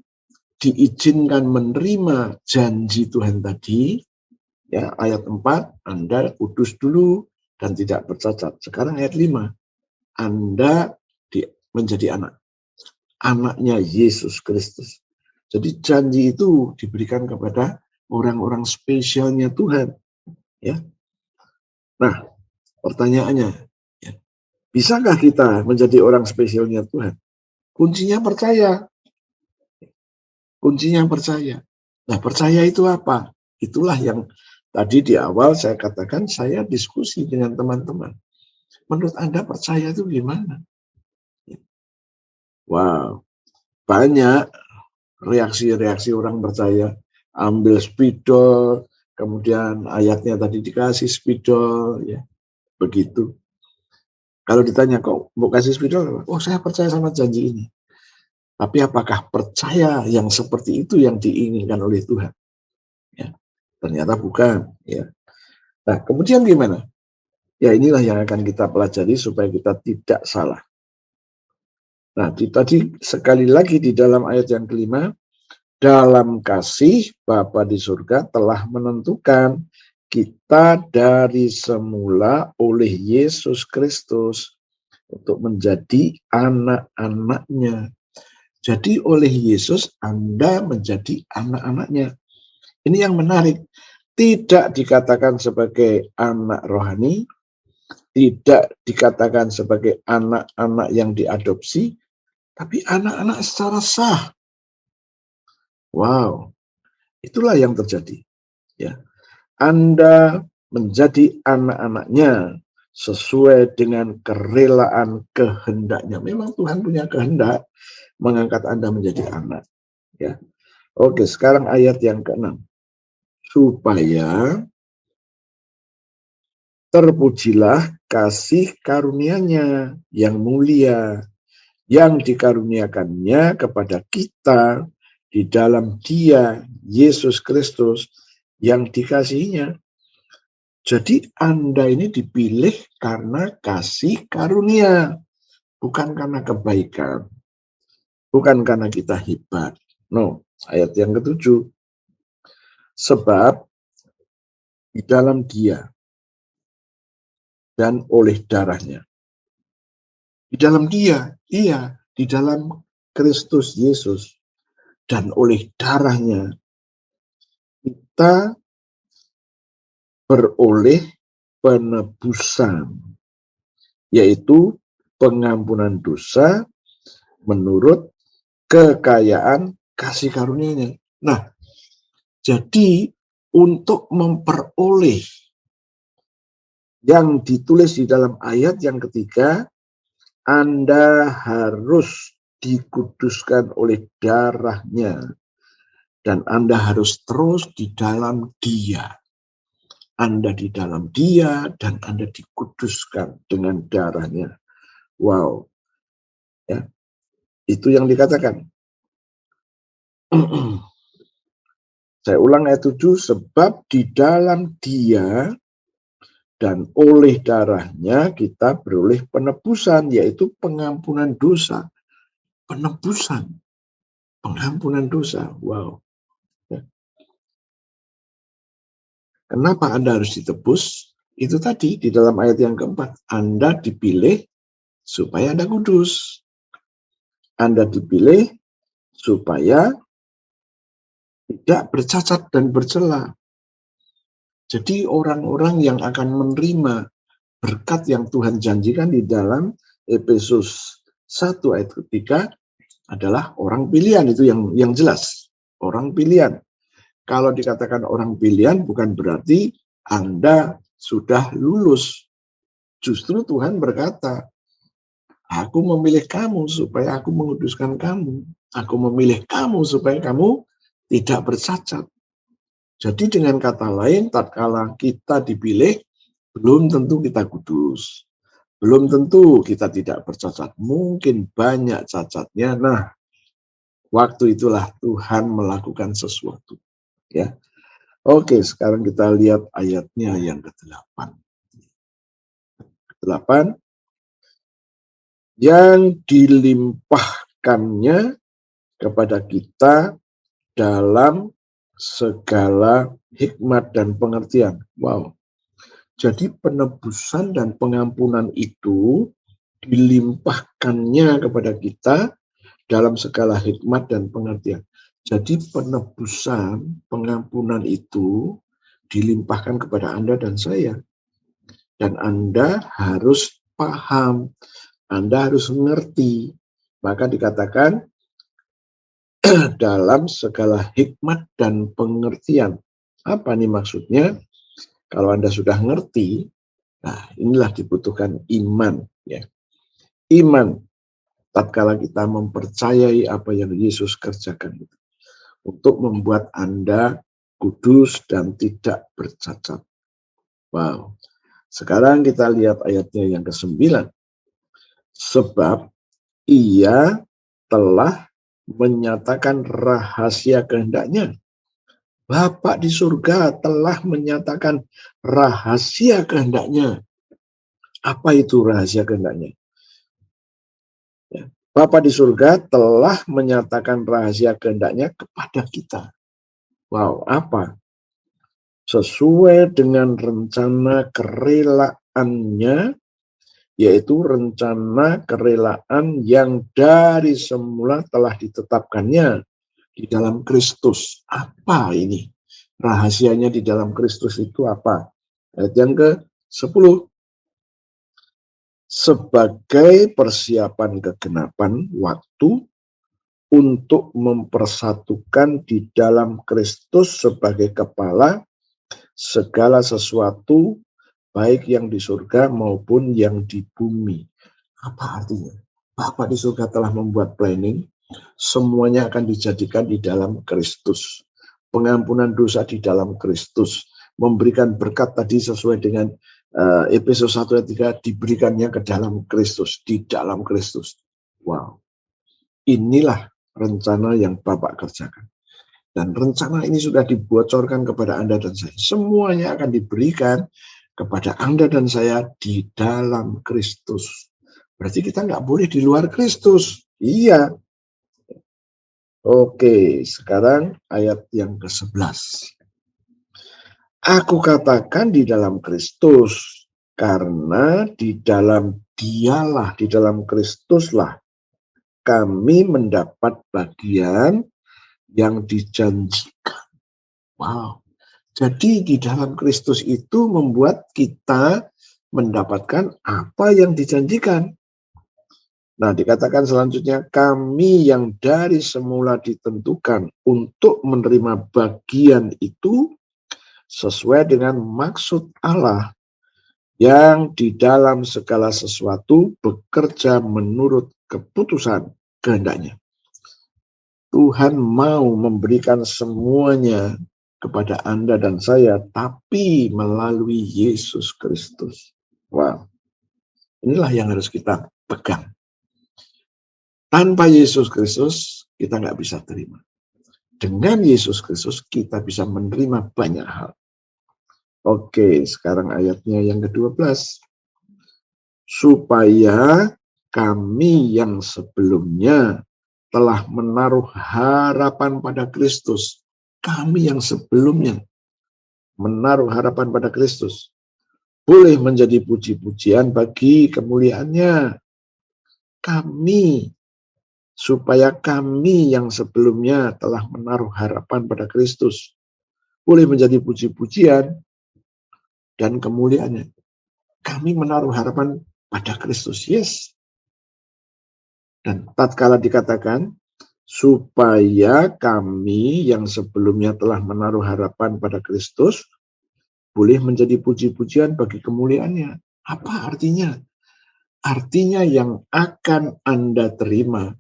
diizinkan menerima janji Tuhan tadi, ya ayat 4, Anda kudus dulu dan tidak bercacat. Sekarang ayat 5, Anda menjadi anaknya Yesus Kristus. Jadi janji itu diberikan kepada orang-orang spesialnya Tuhan. Ya. Nah, pertanyaannya, ya, bisakah kita menjadi orang spesialnya Tuhan? Kuncinya percaya. Kuncinya percaya. Nah, percaya itu apa? Itulah yang tadi di awal saya katakan, saya diskusi dengan teman-teman. Menurut Anda percaya itu gimana? Wow, banyak reaksi-reaksi orang percaya. Ambil spidol, kemudian ayatnya tadi dikasih spidol, ya begitu. Kalau ditanya kok mau kasih spidol, oh saya percaya sama janji ini. Tapi apakah percaya yang seperti itu yang diinginkan oleh Tuhan? Ya, ternyata bukan. Ya. Nah, kemudian gimana? Ya inilah yang akan kita pelajari supaya kita tidak salah. Nah, tadi sekali lagi di dalam ayat yang kelima, dalam kasih Bapa di surga telah menentukan kita dari semula oleh Yesus Kristus untuk menjadi anak-anaknya. Jadi oleh Yesus Anda menjadi anak-anaknya. Ini yang menarik. Tidak dikatakan sebagai anak rohani, tidak dikatakan sebagai anak-anak yang diadopsi, tapi anak-anak secara sah. Wow, itulah yang terjadi. Ya, Anda menjadi anak-anaknya sesuai dengan kerelaan kehendaknya. Memang Tuhan punya kehendak mengangkat Anda menjadi anak. Ya, oke. Sekarang ayat yang ke-6. Supaya terpujilah kasih karunia-Nya yang mulia, yang dikaruniakannya kepada kita di dalam Dia, Yesus Kristus, yang dikasihinya. Jadi Anda ini dipilih karena kasih karunia, bukan karena kebaikan, bukan karena kita hebat. No, ayat yang ke-7. Sebab di dalam Dia dan oleh darahnya. Di dalam Dia, iya, di dalam Kristus Yesus dan oleh darahnya kita beroleh penebusan, yaitu pengampunan dosa menurut kekayaan kasih karunia-Nya. Nah, jadi untuk memperoleh yang ditulis di dalam ayat yang ketiga, Anda harus dikuduskan oleh darahnya, dan Anda harus terus di dalam Dia. Anda di dalam Dia, dan Anda dikuduskan dengan darahnya. Wow. Ya, itu yang dikatakan. Saya ulang ayat 7, sebab di dalam Dia dan oleh darahnya kita beroleh penebusan, yaitu pengampunan dosa. Penebusan, pengampunan dosa. Wow. Ya. Kenapa Anda harus ditebus? Itu tadi di dalam ayat yang keempat. Anda dipilih supaya Anda kudus. Anda dipilih supaya tidak bercacat dan bercela. Jadi orang-orang yang akan menerima berkat yang Tuhan janjikan di dalam Efesus 1 ayat 3 adalah orang pilihan. Itu yang jelas, orang pilihan. Kalau dikatakan orang pilihan bukan berarti Anda sudah lulus. Justru Tuhan berkata, aku memilih kamu supaya aku menguduskan kamu. Aku memilih kamu supaya kamu tidak bercacat. Jadi dengan kata lain, tatkala kita dipilih, belum tentu kita kudus. Belum tentu kita tidak bercacat. Mungkin banyak cacatnya. Nah, waktu itulah Tuhan melakukan sesuatu. Ya. Oke, sekarang kita lihat ayatnya yang ke-8. 8. Yang dilimpahkannya kepada kita dalam segala hikmat dan pengertian. Wow. Jadi penebusan dan pengampunan itu dilimpahkannya kepada kita dalam segala hikmat dan pengertian. Jadi penebusan, pengampunan itu dilimpahkan kepada Anda dan saya. Dan Anda harus paham, Anda harus mengerti. Maka dikatakan dalam segala hikmat dan pengertian. Apa nih maksudnya? Kalau Anda sudah ngerti, nah inilah dibutuhkan iman. Ya. Iman, tatkala kita mempercayai apa yang Yesus kerjakan itu, untuk membuat Anda kudus dan tidak bercacat. Wow. Sekarang kita lihat ayatnya yang ke-9. Sebab Ia telah menyatakan rahasia kehendaknya. Bapa di surga telah menyatakan rahasia kehendaknya. Apa itu rahasia kehendaknya? Ya. Bapa di surga telah menyatakan rahasia kehendaknya kepada kita. Wow, apa? Sesuai dengan rencana kerelaannya yaitu rencana kerelaan yang dari semula telah ditetapkannya di dalam Kristus. Apa ini? Rahasianya di dalam Kristus itu apa? Ayat yang ke-10. Sebagai persiapan kegenapan waktu untuk mempersatukan di dalam Kristus sebagai kepala segala sesuatu, baik yang di surga maupun yang di bumi. Apa artinya? Bapa di surga telah membuat planning, semuanya akan dijadikan di dalam Kristus. Pengampunan dosa di dalam Kristus. Memberikan berkat tadi sesuai dengan Efesus 1 ayat 3, diberikannya ke dalam Kristus, di dalam Kristus. Wow. Inilah rencana yang Bapak kerjakan. Dan rencana ini sudah dibocorkan kepada Anda dan saya. Semuanya akan diberikan kepada Anda dan saya di dalam Kristus. Berarti kita nggak boleh di luar Kristus. Iya. Oke, sekarang ayat yang ke-11. Aku katakan di dalam Kristus, karena di dalam Dialah, di dalam Kristuslah, kami mendapat bagian yang dijanjikan. Wow. Jadi di dalam Kristus itu membuat kita mendapatkan apa yang dijanjikan. Nah, dikatakan selanjutnya, kami yang dari semula ditentukan untuk menerima bagian itu sesuai dengan maksud Allah yang di dalam segala sesuatu bekerja menurut keputusan kehendaknya. Tuhan mau memberikan semuanya kepada Anda dan saya, tapi melalui Yesus Kristus. Wow. Inilah yang harus kita pegang. Tanpa Yesus Kristus, kita nggak bisa terima. Dengan Yesus Kristus, kita bisa menerima banyak hal. Oke, sekarang ayatnya yang ke-12. Supaya kami yang sebelumnya telah menaruh harapan pada Kristus. Kami yang sebelumnya menaruh harapan pada Kristus. Boleh menjadi puji-pujian bagi kemuliaannya. Supaya kami yang sebelumnya telah menaruh harapan pada Kristus. Boleh menjadi puji-pujian dan kemuliaannya. Kami menaruh harapan pada Kristus. Yes. Dan tatkala dikatakan, supaya kami yang sebelumnya telah menaruh harapan pada Kristus, boleh menjadi puji-pujian bagi kemuliaannya. Apa artinya? Artinya yang akan Anda terima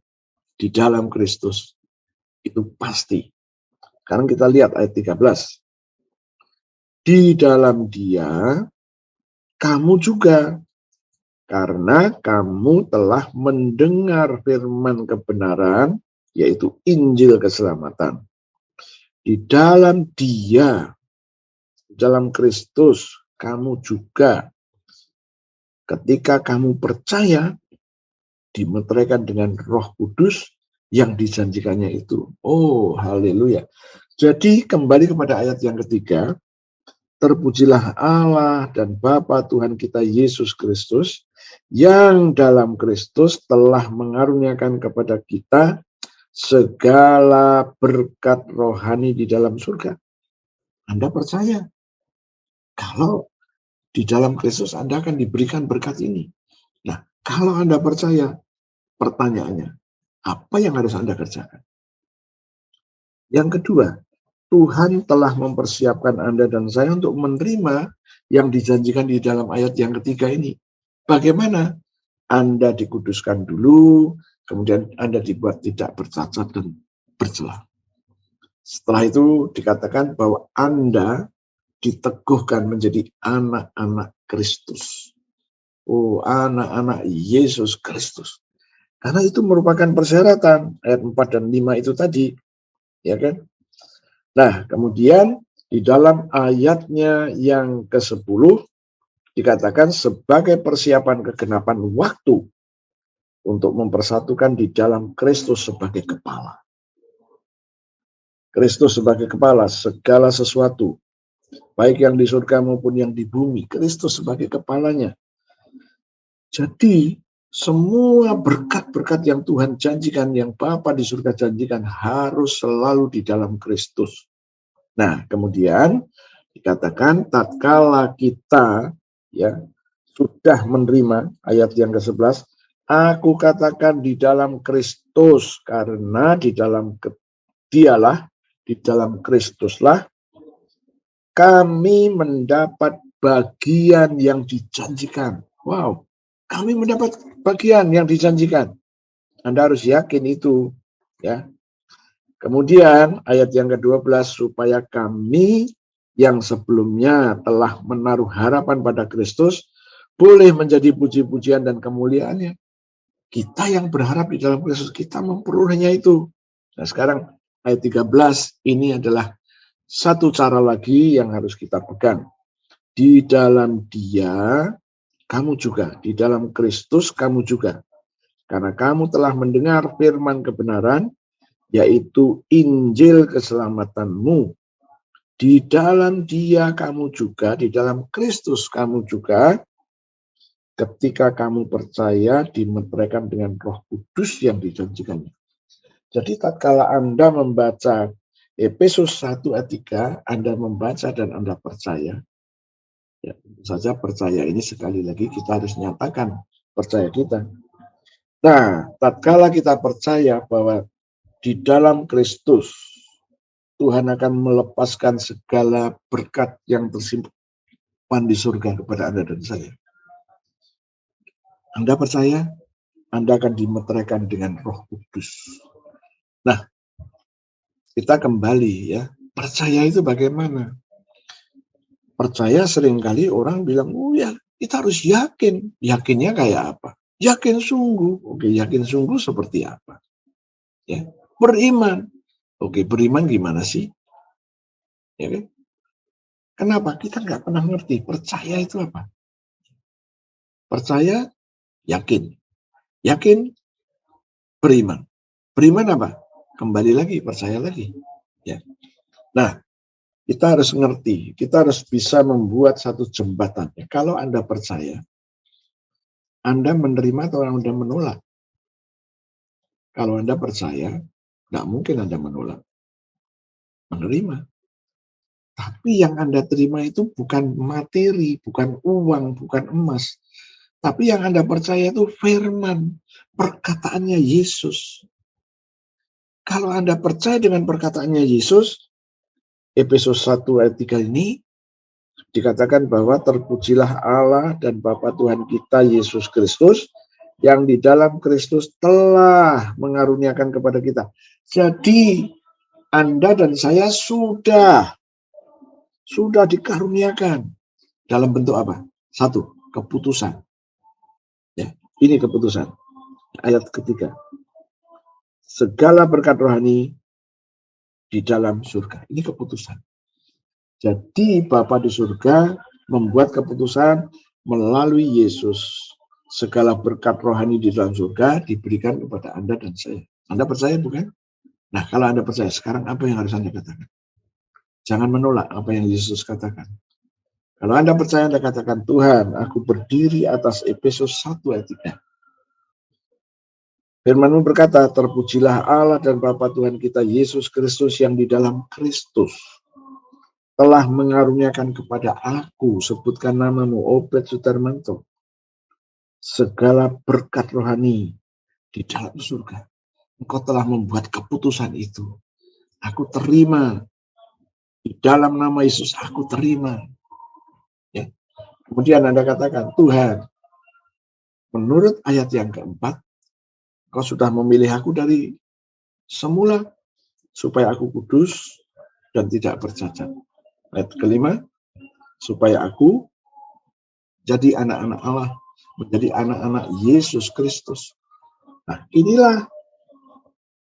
di dalam Kristus, itu pasti. Sekarang kita lihat ayat 13. Di dalam Dia, kamu juga, karena kamu telah mendengar firman kebenaran, yaitu Injil keselamatan. Di dalam Dia, dalam Kristus, kamu juga, ketika kamu percaya, dimeteraikan dengan Roh Kudus yang dijanjikannya itu. Oh, haleluya. Jadi kembali kepada ayat yang ketiga, terpujilah Allah dan Bapa Tuhan kita Yesus Kristus, yang dalam Kristus telah mengaruniakan kepada kita segala berkat rohani di dalam surga. Anda percaya? Kalau di dalam Kristus Anda akan diberikan berkat ini. Nah, kalau Anda percaya, pertanyaannya, apa yang harus Anda kerjakan? Yang kedua, Tuhan telah mempersiapkan Anda dan saya untuk menerima yang dijanjikan di dalam ayat yang ketiga ini. Bagaimana? Anda dikuduskan dulu, kemudian Anda dibuat tidak bercacat dan bercela. Setelah itu dikatakan bahwa Anda diteguhkan menjadi anak-anak Kristus. Oh, anak-anak Yesus Kristus. Karena itu merupakan persyaratan, ayat 4 dan 5 itu tadi. Ya kan? Nah, kemudian di dalam ayatnya yang ke-10 dikatakan sebagai persiapan kegenapan waktu untuk mempersatukan di dalam Kristus sebagai kepala. Kristus sebagai kepala segala sesuatu, baik yang di surga maupun yang di bumi. Kristus sebagai kepalanya. Jadi semua berkat-berkat yang Tuhan janjikan, yang Bapa di surga janjikan harus selalu di dalam Kristus. Nah, kemudian dikatakan tatkala kita ya sudah menerima, ayat yang ke-11, aku katakan di dalam Kristus, karena di dalam Dialah, di dalam Kristuslah kami mendapat bagian yang dijanjikan. Wow, kami mendapat bagian yang dijanjikan. Anda harus yakin itu, ya. Kemudian ayat yang ke-12, supaya kami yang sebelumnya telah menaruh harapan pada Kristus boleh menjadi puji-pujian dan kemuliaannya. Kita yang berharap di dalam Kristus, kita memperolehnya itu. Nah, sekarang ayat 13 ini adalah satu cara lagi yang harus kita pegang. Di dalam Dia, kamu juga. Di dalam Kristus, kamu juga. Karena kamu telah mendengar firman kebenaran, yaitu Injil keselamatanmu. Di dalam Dia kamu juga, di dalam Kristus kamu juga, ketika kamu percaya dimeteraikan dengan Roh Kudus yang dijanjikannya. Jadi tatkala Anda membaca Efesus 1 ayat 3, Anda membaca dan Anda percaya. Ya, tentu saja percaya ini sekali lagi kita harus nyatakan percaya kita. Nah, tatkala kita percaya bahwa di dalam Kristus Tuhan akan melepaskan segala berkat yang tersimpan di surga kepada Anda dan saya. Anda percaya, Anda akan dimeteraikan dengan Roh Kudus. Nah, kita kembali ya, percaya itu bagaimana? Percaya seringkali orang bilang, oh ya, kita harus yakin. Yakinnya kayak apa? Yakin sungguh. Oke, yakin sungguh seperti apa? Ya, beriman. Oke, beriman gimana sih? Ya kan? Kenapa? Kita nggak pernah ngerti. Percaya itu apa? Percaya, yakin. Yakin, beriman. Beriman apa? Kembali lagi, percaya lagi. Ya. Nah, kita harus ngerti. Kita harus bisa membuat satu jembatan. Kalau Anda percaya, Anda menerima atau Anda menolak? Kalau Anda percaya, nggak mungkin Anda menolak. Menerima. Tapi yang Anda terima itu bukan materi, bukan uang, bukan emas. Tapi yang Anda percaya itu firman, perkataannya Yesus. Kalau Anda percaya dengan perkataannya Yesus, Efesus 1 ayat 3 ini, dikatakan bahwa terpujilah Allah dan Bapa Tuhan kita Yesus Kristus, yang di dalam Kristus telah mengaruniakan kepada kita. Jadi, Anda dan saya sudah dikaruniakan. Dalam bentuk apa? Satu, keputusan. Ya, ini keputusan. Ayat ketiga. Segala berkat rohani di dalam surga. Ini keputusan. Jadi Bapa di surga membuat keputusan melalui Yesus. Segala berkat rohani di dalam surga diberikan kepada Anda dan saya. Anda percaya bukan? Nah, kalau Anda percaya, sekarang apa yang harus Anda katakan? Jangan menolak apa yang Yesus katakan. Kalau Anda percaya, Anda katakan, Tuhan, aku berdiri atas Efesus 1 ayat 3. Firman-Mu berkata, terpujilah Allah dan Bapa Tuhan kita Yesus Kristus yang di dalam Kristus telah mengaruniakan kepada aku, sebutkan namamu, Obed Sudarmanto, segala berkat rohani di dalam surga. Engkau telah membuat keputusan itu. Aku terima. Di dalam nama Yesus aku terima. Ya. Kemudian Anda katakan, Tuhan, menurut ayat yang keempat, Kau sudah memilih aku dari semula supaya aku kudus dan tidak bercacat. Ayat kelima, supaya aku jadi anak-anak Allah, menjadi anak-anak Yesus Kristus. Nah, inilah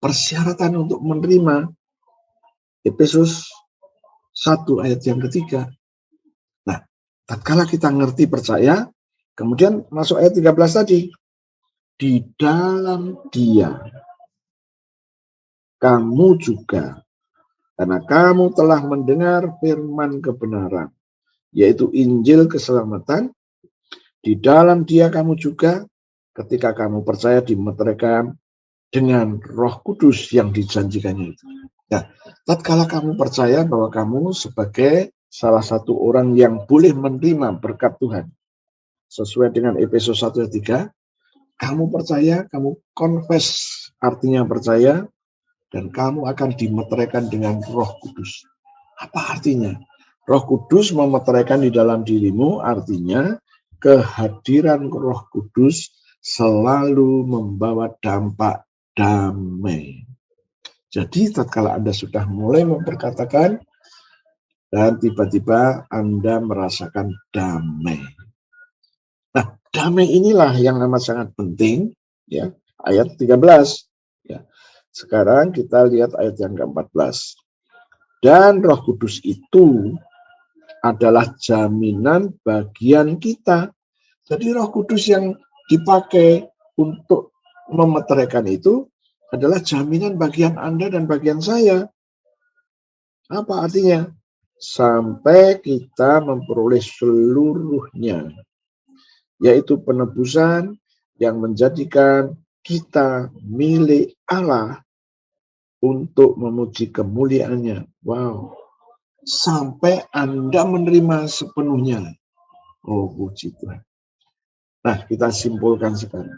persyaratan untuk menerima Efesus 1 ayat yang ketiga. Nah, tatkala kita ngerti percaya, kemudian masuk ayat 13 tadi. Di dalam Dia, kamu juga, karena kamu telah mendengar firman kebenaran, yaitu Injil keselamatan. Di dalam Dia kamu juga ketika kamu percaya dimeteraikan dengan Roh Kudus yang dijanjikannya itu. Nah, tatkala kamu percaya bahwa kamu sebagai salah satu orang yang boleh menerima berkat Tuhan, sesuai dengan Efesus 1 ayat 3, kamu percaya, kamu confess, artinya percaya, dan kamu akan dimeteraikan dengan Roh Kudus. Apa artinya? Roh Kudus memeteraikan di dalam dirimu, artinya kehadiran Roh Kudus selalu membawa dampak damai. Jadi tatkala Anda sudah mulai memperkatakan dan tiba-tiba Anda merasakan damai. Nah, damai inilah yang amat sangat penting, ya. Ayat 13. Ya. Sekarang kita lihat ayat yang ke-14. Dan Roh Kudus itu adalah jaminan bagian kita. Jadi Roh Kudus yang dipakai untuk memeteraikan itu adalah jaminan bagian Anda dan bagian saya. Apa artinya? Sampai kita memperoleh seluruhnya, yaitu penebusan yang menjadikan kita milik Allah untuk memuji kemuliaannya. Wow. Sampai Anda menerima sepenuhnya. Oh, puji Tuhan. Nah, kita simpulkan sekarang.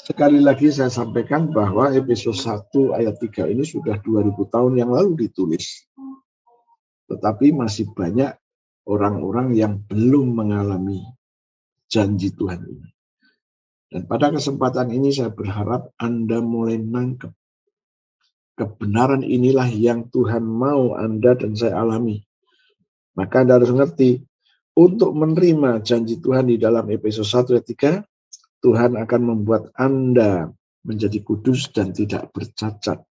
Sekali lagi saya sampaikan bahwa Efesus 1 ayat 3 ini sudah 2000 tahun yang lalu ditulis. Tetapi masih banyak orang-orang yang belum mengalami janji Tuhan ini. Dan pada kesempatan ini saya berharap Anda mulai nangkep. Kebenaran inilah yang Tuhan mau Anda dan saya alami. Maka Anda harus ngerti, untuk menerima janji Tuhan di dalam Efesus 1 ayat 3, Tuhan akan membuat Anda menjadi kudus dan tidak bercacat.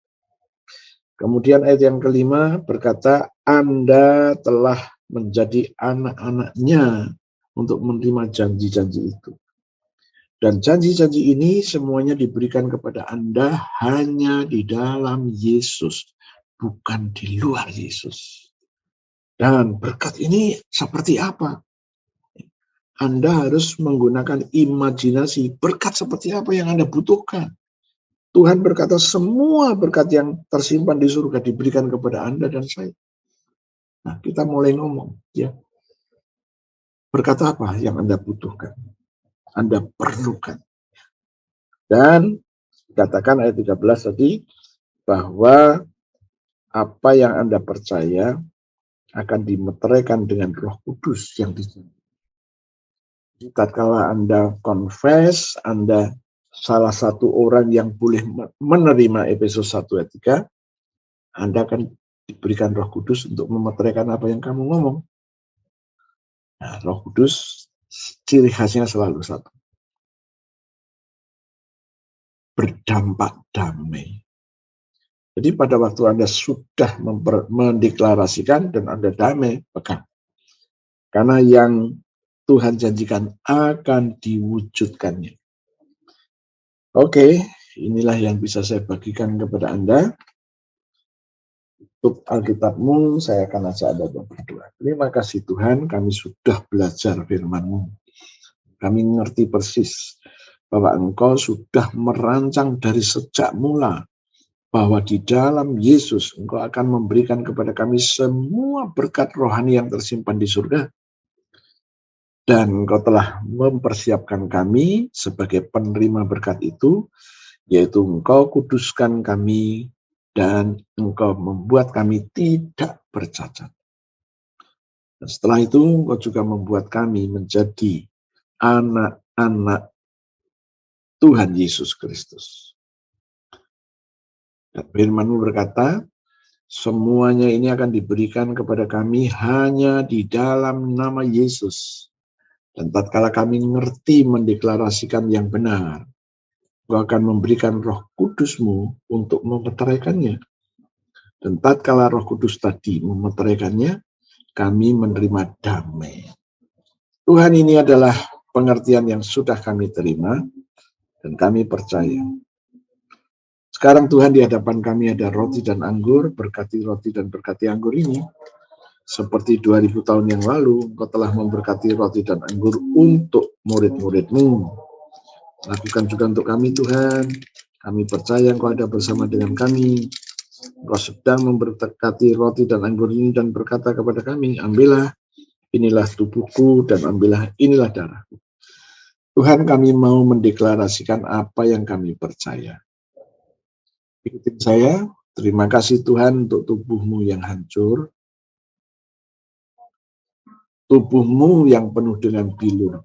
Kemudian ayat yang kelima berkata, Anda telah menjadi anak-anaknya untuk menerima janji-janji itu. Dan janji-janji ini semuanya diberikan kepada Anda hanya di dalam Yesus, bukan di luar Yesus. Dan berkat ini seperti apa? Anda harus menggunakan imajinasi berkat seperti apa yang Anda butuhkan. Tuhan berkata semua berkat yang tersimpan di surga diberikan kepada Anda dan saya. Nah, kita mulai ngomong, ya. Berkat apa yang Anda butuhkan? Anda perlukan. Dan katakan ayat 13 tadi, bahwa apa yang Anda percaya akan dimeteraikan dengan Roh Kudus yang dijanjikan. Tatkala Anda confess, Anda salah satu orang yang boleh menerima Efesus 1 ayat 3, Anda akan diberikan Roh Kudus untuk memeteraikan apa yang kamu ngomong. Nah, Roh Kudus ciri khasnya selalu satu. Berdampak damai. Jadi pada waktu Anda sudah mendeklarasikan dan Anda damai, pegang. Karena yang Tuhan janjikan akan diwujudkannya. Oke, inilah yang bisa saya bagikan kepada Anda. Untuk Alkitabmu, saya akan ajak Anda berdoa. Terima kasih Tuhan, kami sudah belajar firman-Mu. Kami mengerti persis bahwa Engkau sudah merancang dari sejak mula bahwa di dalam Yesus Engkau akan memberikan kepada kami semua berkat rohani yang tersimpan di surga. Dan Engkau telah mempersiapkan kami sebagai penerima berkat itu, yaitu Engkau kuduskan kami dan Engkau membuat kami tidak bercacat. Dan setelah itu Engkau juga membuat kami menjadi anak-anak Tuhan Yesus Kristus. Dan firman-Mu berkata, semuanya ini akan diberikan kepada kami hanya di dalam nama Yesus. Dan tatkala kami ngerti mendeklarasikan yang benar, Engkau akan memberikan Roh Kudus-Mu untuk memeteraikannya. Dan tatkala Roh Kudus tadi memeteraikannya, kami menerima damai. Tuhan, ini adalah pengertian yang sudah kami terima dan kami percaya. Sekarang Tuhan, di hadapan kami ada roti dan anggur, berkati roti dan berkati anggur ini. Seperti 2000 tahun yang lalu, Engkau telah memberkati roti dan anggur untuk murid-murid-Mu. Lakukan juga untuk kami, Tuhan. Kami percaya Engkau ada bersama dengan kami. Engkau sedang memberkati roti dan anggur ini dan berkata kepada kami, ambillah, inilah tubuhku, dan ambillah, inilah darahku. Tuhan, kami mau mendeklarasikan apa yang kami percaya. Ikutin saya. Terima kasih Tuhan untuk tubuh-Mu yang hancur. Tubuh-Mu yang penuh dengan bilur.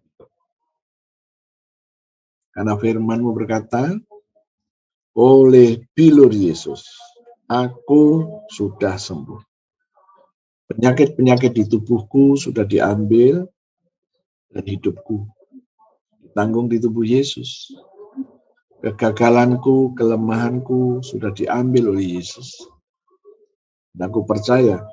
Karena firman-Mu berkata, oleh bilur Yesus, aku sudah sembuh. Penyakit-penyakit di tubuhku sudah diambil, dan hidupku ditanggung di tubuh Yesus. Kegagalanku, kelemahanku sudah diambil oleh Yesus. Dan aku percaya,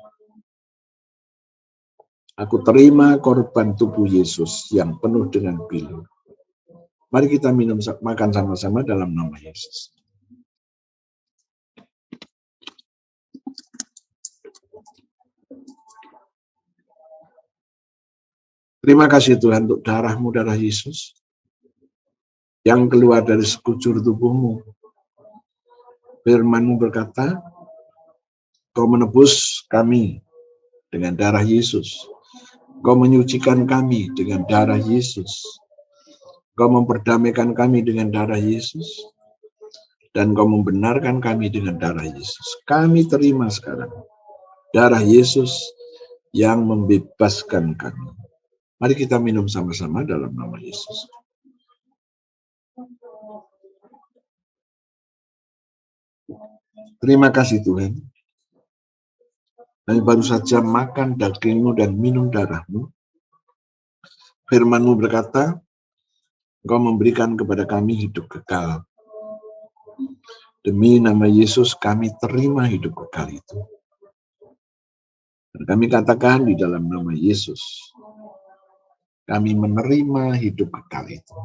aku terima korban tubuh Yesus yang penuh dengan bilur. Mari kita makan sama-sama dalam nama Yesus. Terima kasih Tuhan untuk darah-Mu, darah Yesus, yang keluar dari sekujur tubuh-Mu. Firman-Mu berkata, Kau menebus kami dengan darah Yesus. Kau menyucikan kami dengan darah Yesus. Kau memperdamaikan kami dengan darah Yesus. Dan Kau membenarkan kami dengan darah Yesus. Kami terima sekarang darah Yesus yang membebaskan kami. Mari kita minum sama-sama dalam nama Yesus. Terima kasih Tuhan. Kami baru saja makan daging-Mu dan minum darah-Mu. Firman-Mu berkata, Engkau memberikan kepada kami hidup kekal. Demi nama Yesus kami terima hidup kekal itu. Dan kami katakan di dalam nama Yesus, kami menerima hidup kekal itu.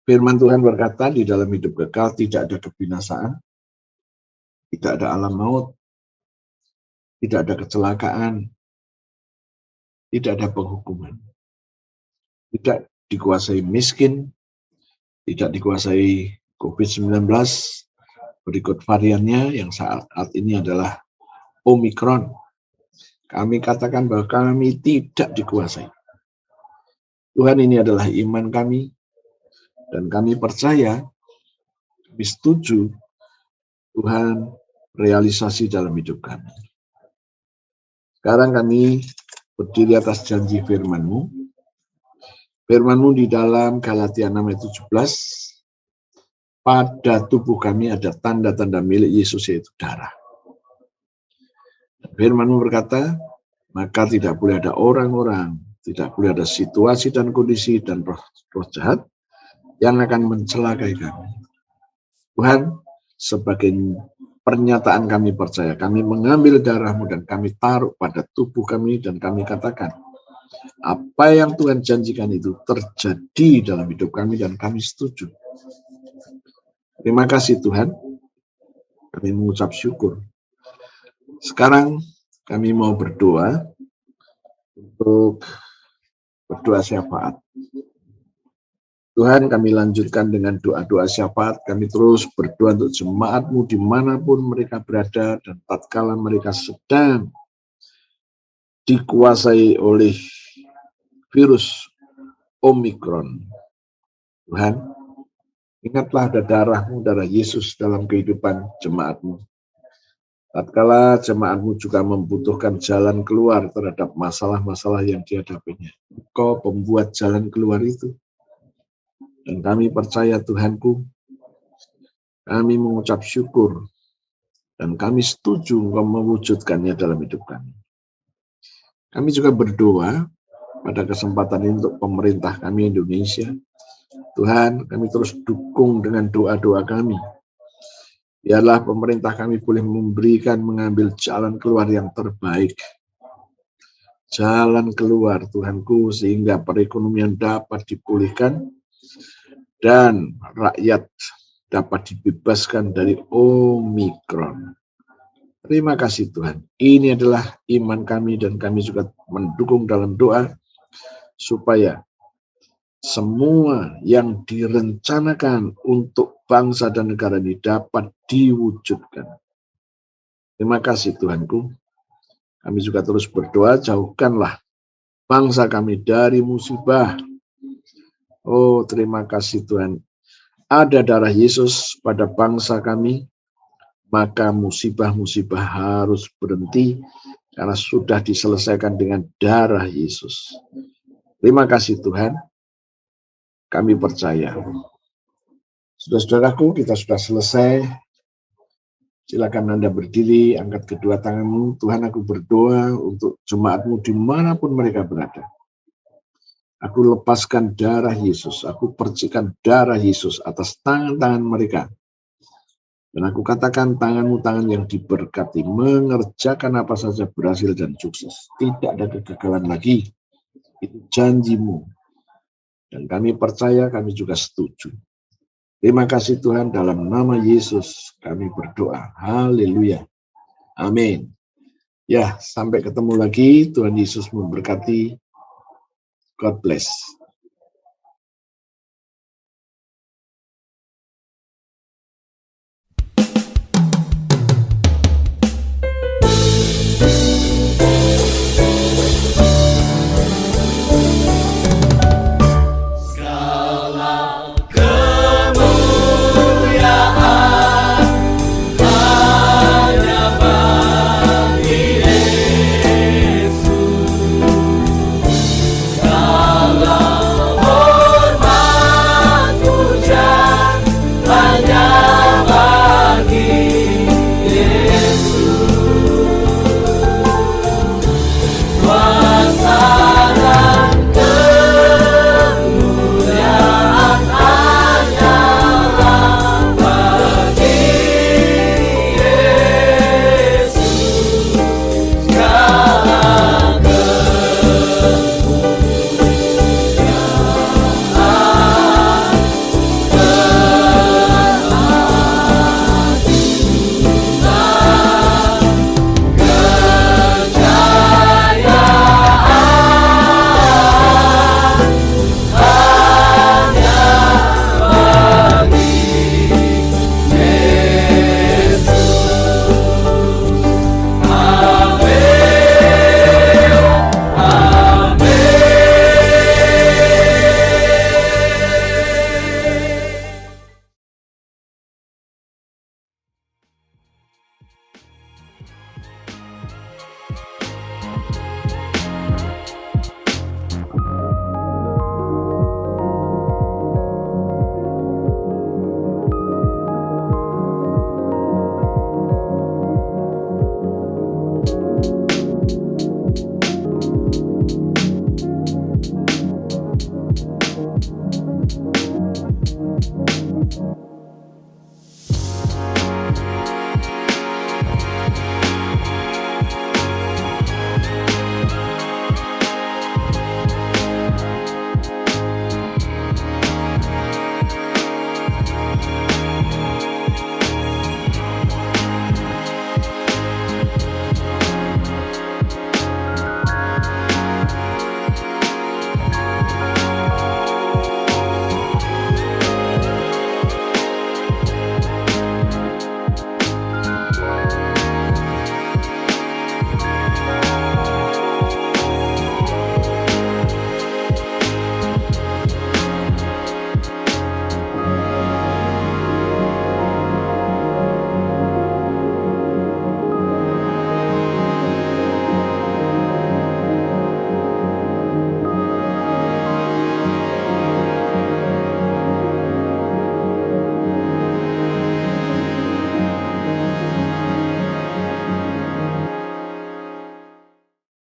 Firman Tuhan berkata di dalam hidup kekal tidak ada kebinasaan, tidak ada alam maut, tidak ada kecelakaan, tidak ada penghukuman. Tidak dikuasai miskin, tidak dikuasai COVID-19, berikut variannya yang saat ini adalah Omikron. Kami katakan bahwa kami tidak dikuasai. Tuhan, ini adalah iman kami, dan kami percaya, kami setuju, Tuhan realisasi dalam hidup kami. Sekarang kami berdiri atas janji firman-Mu. Firman-Mu di dalam Galatia 6 ayat 17, pada tubuh kami ada tanda-tanda milik Yesus, yaitu darah. Firman-Mu berkata, maka tidak boleh ada orang-orang, tidak boleh ada situasi dan kondisi dan roh jahat yang akan mencelakai kami. Tuhan, sebagai pernyataan kami percaya, kami mengambil darah-Mu dan kami taruh pada tubuh kami dan kami katakan, apa yang Tuhan janjikan itu terjadi dalam hidup kami dan kami setuju. Terima kasih Tuhan, kami mengucap syukur. Sekarang kami mau berdoa untuk berdoa syafaat. Tuhan, kami lanjutkan dengan doa-doa syafaat. Kami terus berdoa untuk jemaat-Mu dimanapun mereka berada dan tatkala mereka sedang dikuasai oleh virus Omikron. Tuhan, ingatlah ada darah-Mu, darah Yesus dalam kehidupan jemaat-Mu. Tatkala jemaat-Mu juga membutuhkan jalan keluar terhadap masalah-masalah yang dihadapinya. Engkau pembuat jalan keluar itu. Dan kami percaya Tuhanku, kami mengucap syukur, dan kami setuju Engkau mewujudkannya dalam hidup kami. Kami juga berdoa pada kesempatan ini untuk pemerintah kami Indonesia. Tuhan, kami terus dukung dengan doa-doa kami. Biarlah pemerintah kami boleh mengambil jalan keluar yang terbaik. Jalan keluar Tuhanku, sehingga perekonomian dapat dipulihkan, dan rakyat dapat dibebaskan dari Omikron. Terima kasih Tuhan. Ini adalah iman kami dan kami juga mendukung dalam doa supaya semua yang direncanakan untuk bangsa dan negara ini dapat diwujudkan. Terima kasih Tuhanku. Kami juga terus berdoa, jauhkanlah bangsa kami dari musibah. Oh, terima kasih Tuhan. Ada darah Yesus pada bangsa kami, maka musibah-musibah harus berhenti karena sudah diselesaikan dengan darah Yesus. Terima kasih Tuhan. Kami percaya. Saudara-saudaraku, kita sudah selesai. Silakan Anda berdiri, angkat kedua tanganmu. Tuhan, aku berdoa untuk jemaatmu dimanapun mereka berada. Aku lepaskan darah Yesus. Aku percikan darah Yesus atas tangan-tangan mereka. Dan aku katakan tanganmu tangan yang diberkati, mengerjakan apa saja berhasil dan sukses. Tidak ada kegagalan lagi. Itu janjimu. Dan kami percaya, kami juga setuju. Terima kasih Tuhan, dalam nama Yesus kami berdoa. Haleluya. Amin. Ya, sampai ketemu lagi. Tuhan Yesus memberkati. God bless.